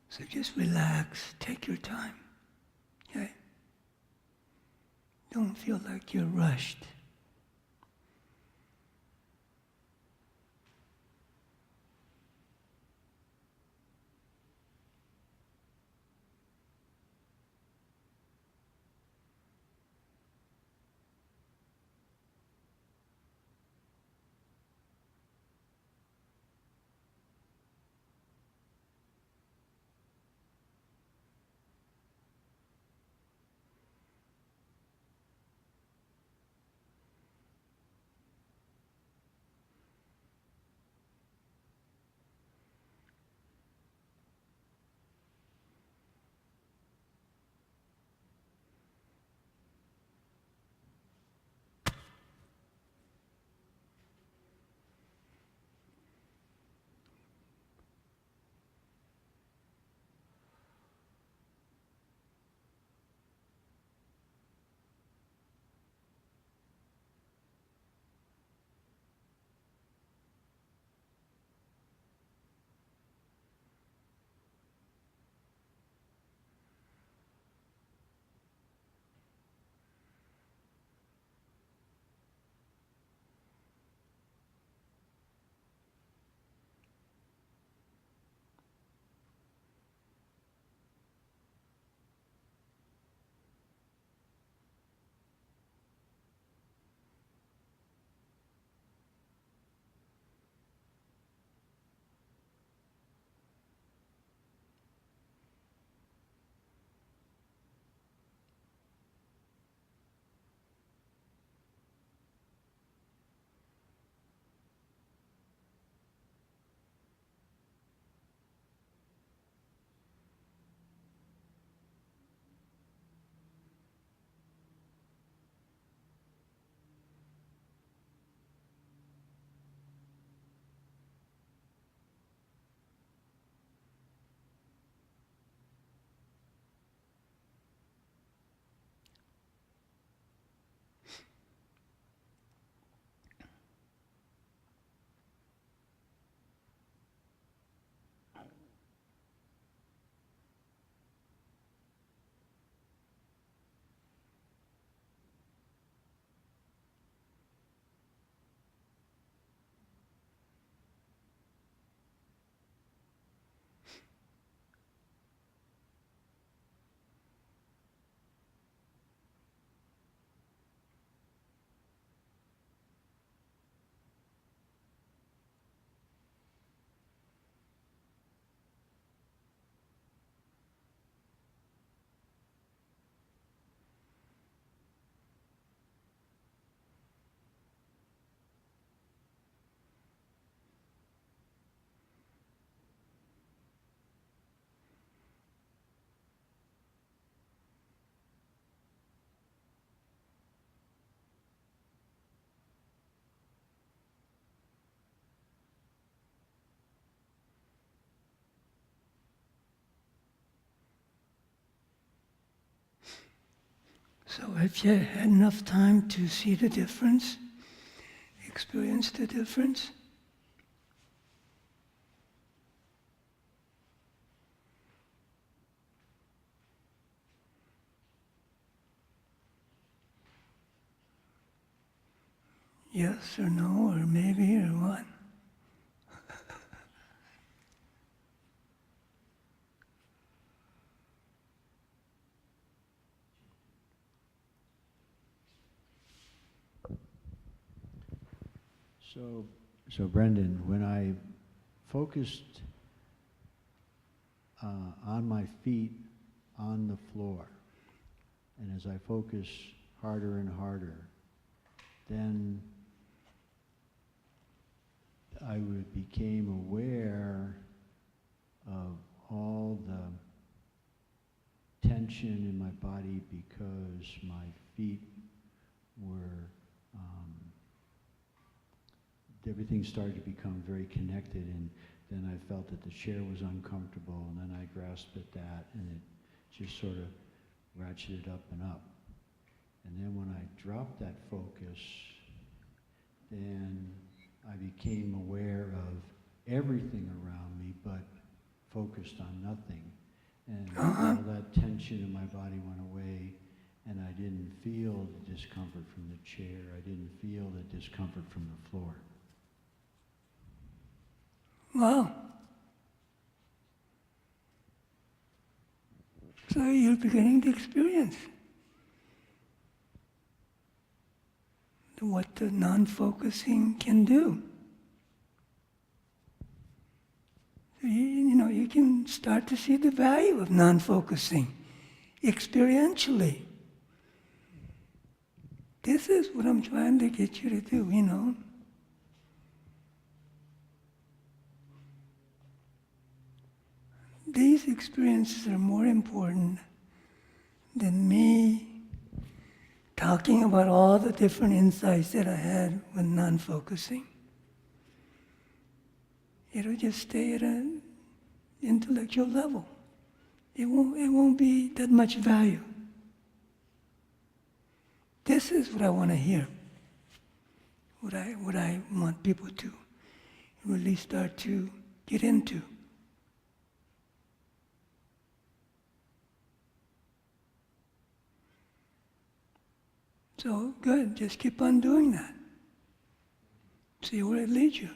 So just relax, take your time, okay? Don't feel like you're rushed. So have you had enough time to see the difference, experience the difference? Yes or no, or maybe, or what? So Brendan, when I focused on my feet on the floor, and as I focus harder and harder, then became aware of all the tension in my body because my feet were everything started to become very connected, and then I felt that the chair was uncomfortable, and then I grasped at that, and it just sort of ratcheted up and up. And then when I dropped that focus, then I became aware of everything around me, but focused on nothing. And all that tension in my body went away, and I didn't feel the discomfort from the chair. I didn't feel the discomfort from the floor. Wow. So you're beginning to experience what the non-focusing can do. So you can start to see the value of non-focusing experientially. This is what I'm trying to get you to do, These experiences are more important than me talking about all the different insights that I had with non-focusing. It'll just stay at an intellectual level. It won't be that much value. This is what I want to hear. What I want people to really start to get into. So good, just keep on doing that. See where it leads you.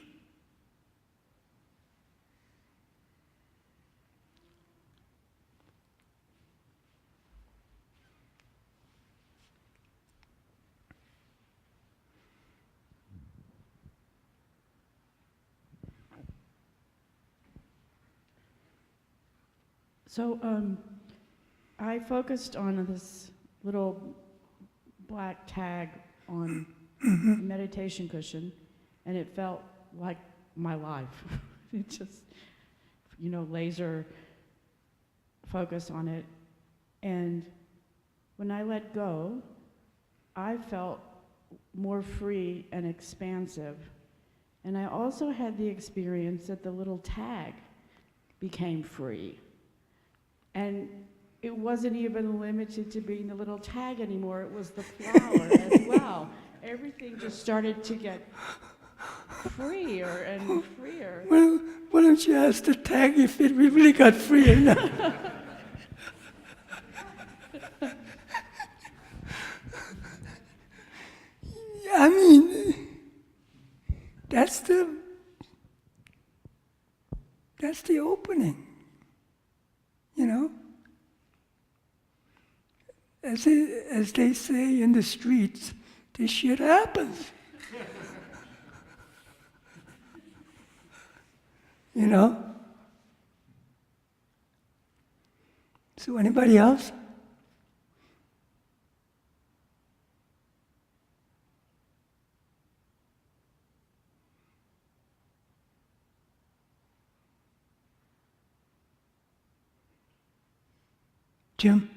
So I focused on this little black tag on a meditation cushion, and it felt like my life. It just, laser focus on it. And when I let go, I felt more free and expansive. And I also had the experience that the little tag became free. And it wasn't even limited to being the little tag anymore, it was the flower as well. Everything just started to get freer and freer. Well, why don't you ask the tag if it really got free or not? I mean, that's the opening, As they say in the streets, this shit happens. So anybody else? Jim?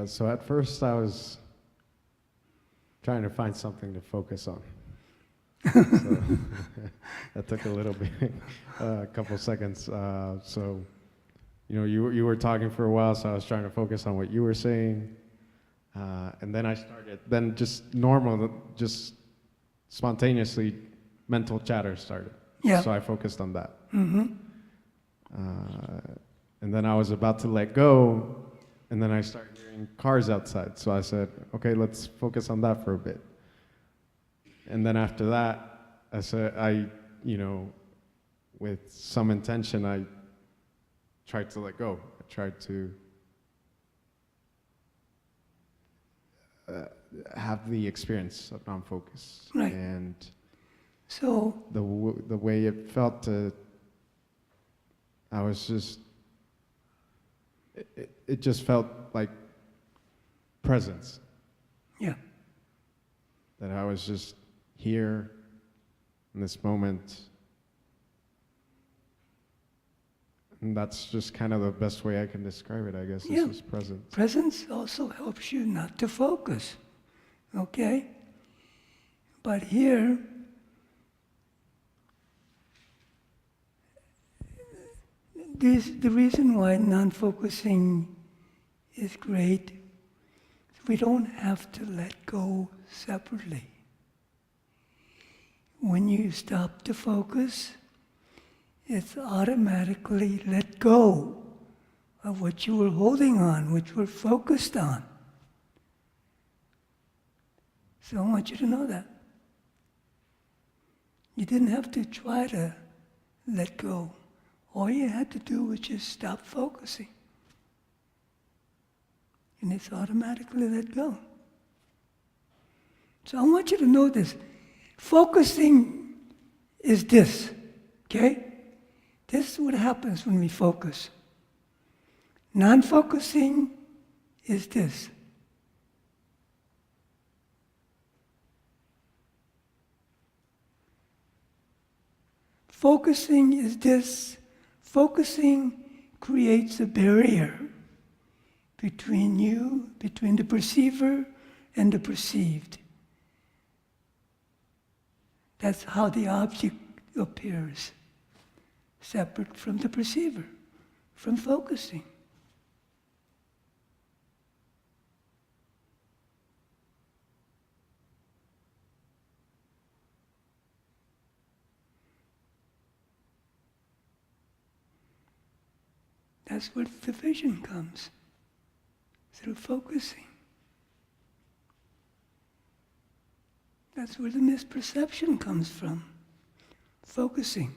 So at first I was trying to find something to focus on. So that took a little bit, a couple seconds. You were talking for a while, so I was trying to focus on what you were saying. And then I started, just spontaneously, mental chatter started. Yeah. So I focused on that. Mm-hmm. And then I was about to let go, and then I started hearing cars outside. So I said, okay, let's focus on that for a bit. And then after that, with some intention, I tried to let go. I tried to have the experience of non-focus. Right. And So the way it felt I was just, it just felt like presence. Yeah. That I was just here in this moment. And that's just kind of the best way I can describe it, I guess. Yeah. This is presence. Presence also helps you not to focus, okay? But here, the reason why non-focusing is great is We don't have to let go separately. When you stop to focus, it's automatically let go of what you were holding on, what you were focused on. So I want you to know that. You didn't have to try to let go. All you had to do was just stop focusing. And it's automatically let go. So I want you to know this. Focusing is this, okay? This is what happens when we focus. Non-focusing is this. Focusing is this. Focusing creates a barrier between you, between the perceiver and the perceived. That's how the object appears, separate from the perceiver, from focusing. That's where the vision comes, through focusing. That's where the misperception comes from, focusing.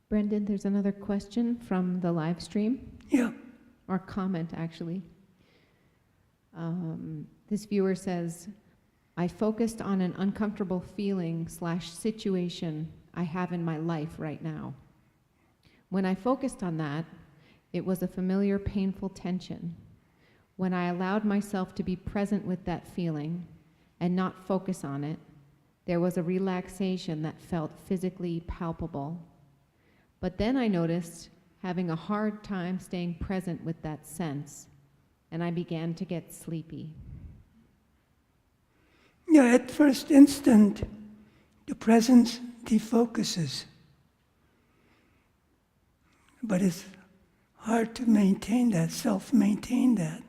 Brendan, there's another question from the live stream. Yeah. Or comment, actually. This viewer says, I focused on an uncomfortable feeling / situation I have in my life right now. When I focused on that, it was a familiar, painful tension. When I allowed myself to be present with that feeling and not focus on it, there was a relaxation that felt physically palpable. But then I noticed having a hard time staying present with that sense, and I began to get sleepy. Yeah, at first instant, the presence defocuses. But it's hard to maintain that, self-maintain that.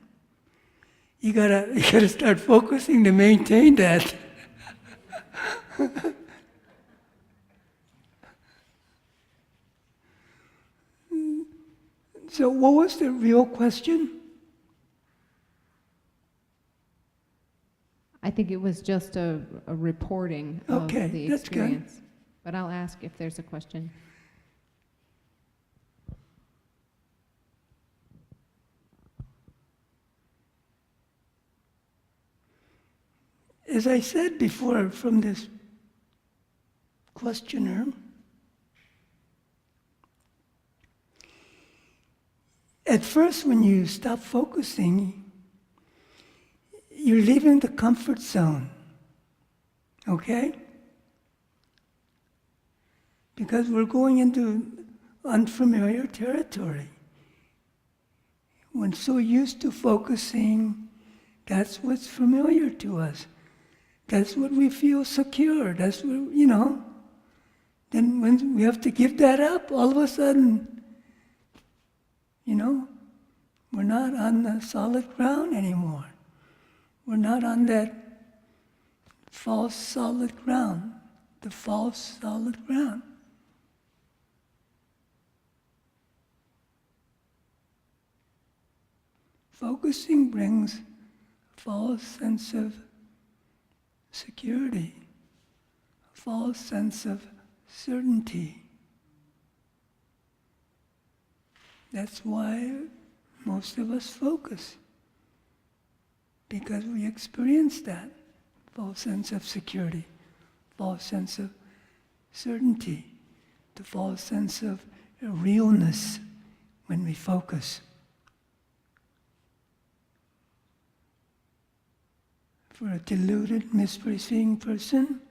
You gotta start focusing to maintain that. So what was the real question? I think it was just a reporting of Okay, the that's good. experience. But I'll ask if there's a question. As I said before from this questioner, at first when you stop focusing, you're leaving the comfort zone, okay? Because we're going into unfamiliar territory. When so used to focusing, that's what's familiar to us. That's what we feel secure. That's what, Then when we have to give that up, all of a sudden, we're not on the solid ground anymore. We're not on that false solid ground, the false solid ground. Focusing brings a false sense of security, a false sense of certainty. That's why most of us focus, because we experience that false sense of security, false sense of certainty, the false sense of realness when we focus. For a deluded, misperceiving person,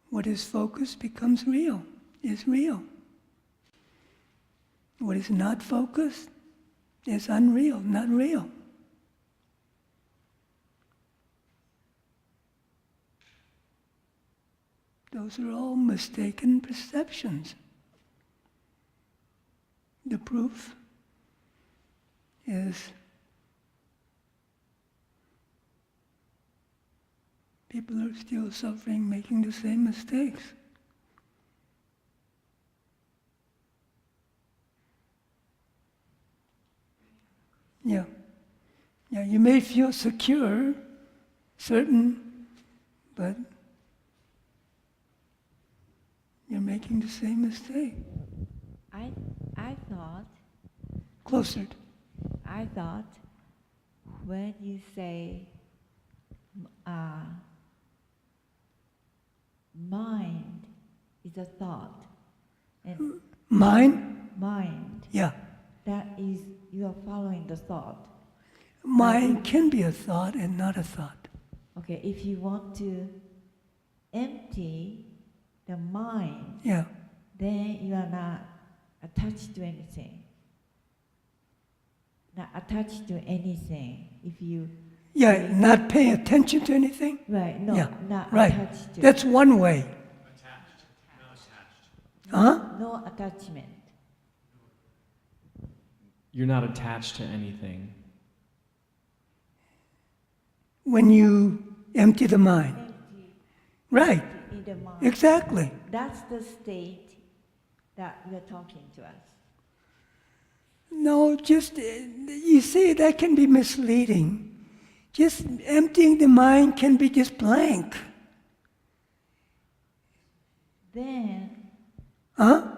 what is focused becomes real, is real. What is not focused is unreal, not real. Those are all mistaken perceptions. The proof is people are still suffering, making the same mistakes. Yeah. Yeah, you may feel secure, certain, but you're making the same mistake. I thought, Closer. I thought when you say mind is a thought, and Mind? mind, Yeah. that is, you are following the thought. Mind can be a thought and not a thought. Okay, if you want to empty the mind, Yeah. then you are not attached to anything. Not attached to anything. If you Yeah, not paying attention to anything? right, no, Yeah, not right. attached to. That's one way. Huh? No attachment. You're not attached to anything. When you empty the mind. Right. In the mind. Exactly. That's the state that you're talking to us. No, just, you see, that can be misleading. Just emptying the mind can be just blank. Then Huh?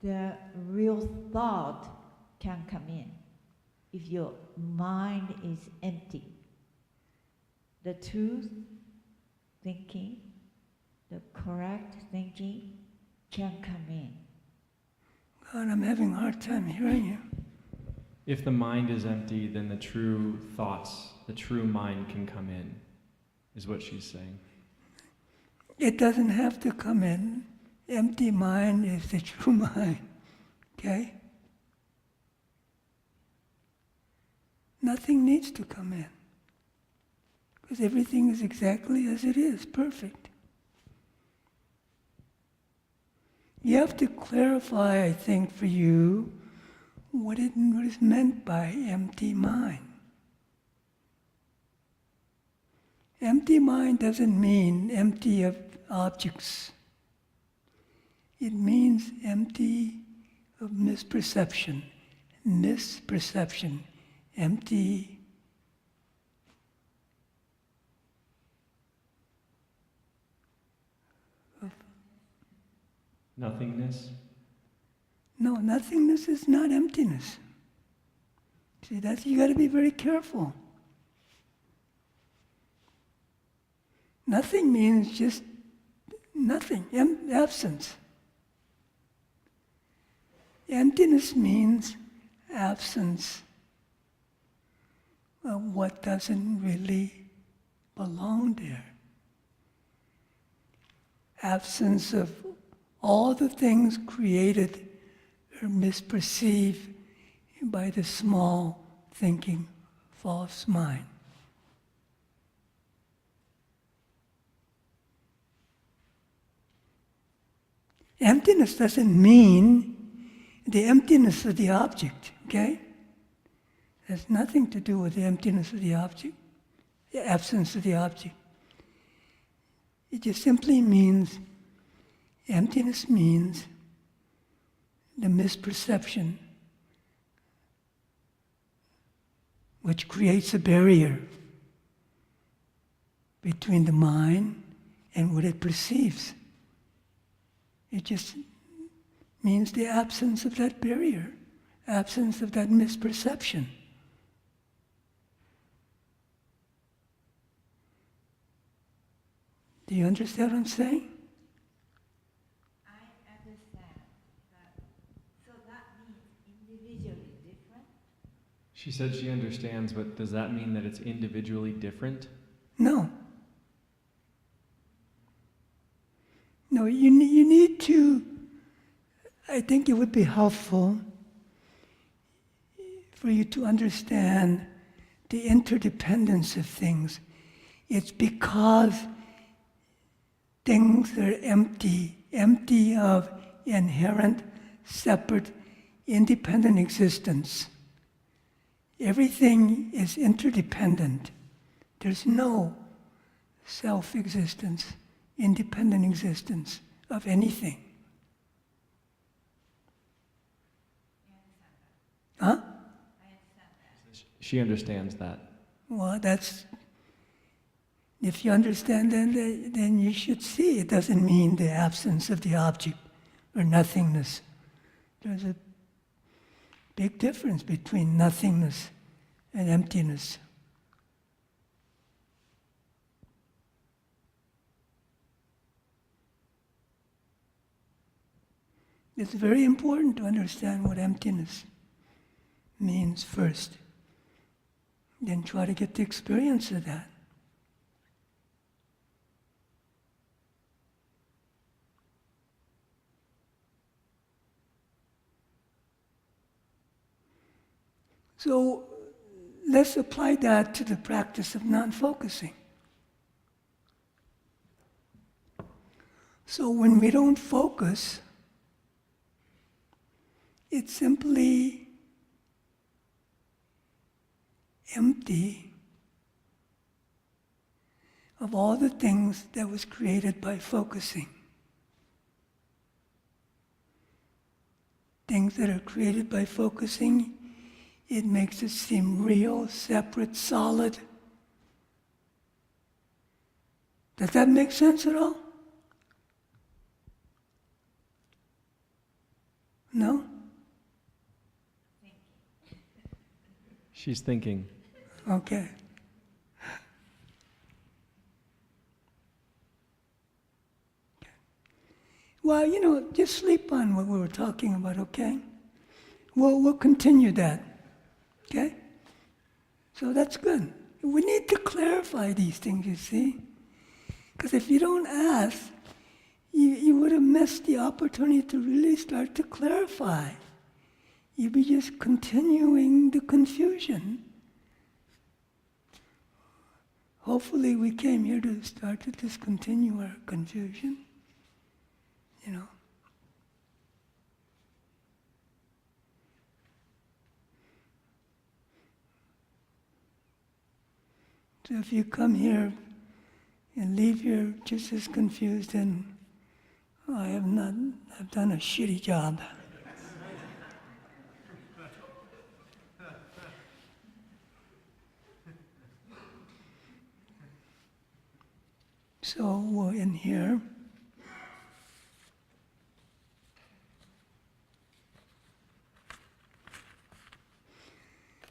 the real thought can come in. If your mind is empty, the truth thinking, the correct thinking can come in. God, I'm having a hard time hearing you. If the mind is empty, then the true thoughts, the true mind can come in, is what she's saying. It doesn't have to come in. Empty mind is the true mind. Okay? Nothing needs to come in. Because everything is exactly as it is, perfect. You have to clarify, I think, for you, what is meant by empty mind. Empty mind doesn't mean empty of objects. It means empty of misperception, empty. Nothingness? No, nothingness is not emptiness. See, that's, you got to be very careful. Nothing means just nothing, absence. Emptiness means absence of what doesn't really belong there. Absence of all the things created or misperceived by the small thinking, false mind. Emptiness doesn't mean the emptiness of the object, okay? It has nothing to do with the emptiness of the object, the absence of the object. It just simply means, emptiness means the misperception which creates a barrier between the mind and what it perceives. It just means the absence of that barrier, absence of that misperception. Do you understand what I'm saying? I understand. So that means individually different? She said she understands, but does that mean that it's individually different? No. No, you need to, I think it would be helpful for you to understand the interdependence of things. It's because things are empty of inherent, separate, independent existence. Everything is interdependent. There's no self-existence, independent existence of anything. Huh? She understands that. Well, if you understand that, then you should see it doesn't mean the absence of the object or nothingness. There's a big difference between nothingness and emptiness. It's very important to understand what emptiness means first. Then try to get the experience of that. So let's apply that to the practice of non-focusing. So when we don't focus, it's simply empty of all the things that was created by focusing. Things that are created by focusing, it makes it seem real, separate, solid. Does that make sense at all? No? She's thinking. Okay. Well, just sleep on what we were talking about, okay? We'll continue that, okay? So that's good. We need to clarify these things, you see? Because if you don't ask, you would have missed the opportunity to really start to clarify. You'd be just continuing the confusion. Hopefully we came here to start to discontinue our confusion. So if you come here and leave here just as confused, then I've done a shitty job. So we're in here.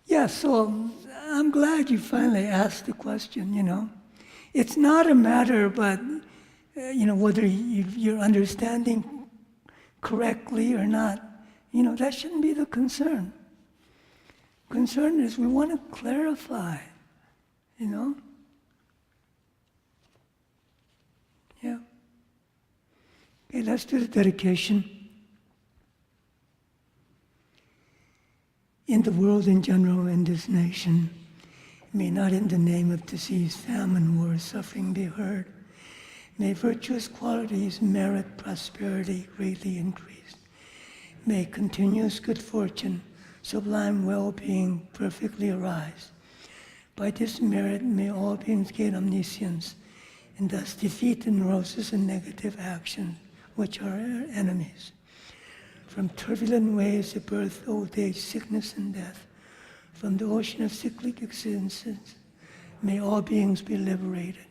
Yeah, so I'm glad you finally asked the question, It's not a matter, but, whether you're understanding correctly or not, that shouldn't be the concern. Concern is we want to clarify, Yeah. Okay, let's do the dedication. In the world in general, in this nation, may not in the name of disease, famine, war, suffering be heard. May virtuous qualities, merit, prosperity greatly increase. May continuous good fortune, sublime well-being perfectly arise. By this merit, may all beings gain omniscience, and thus defeat the neurosis and negative actions, which are our enemies. From turbulent waves of birth, old age, sickness, and death, from the ocean of cyclic existences, may all beings be liberated.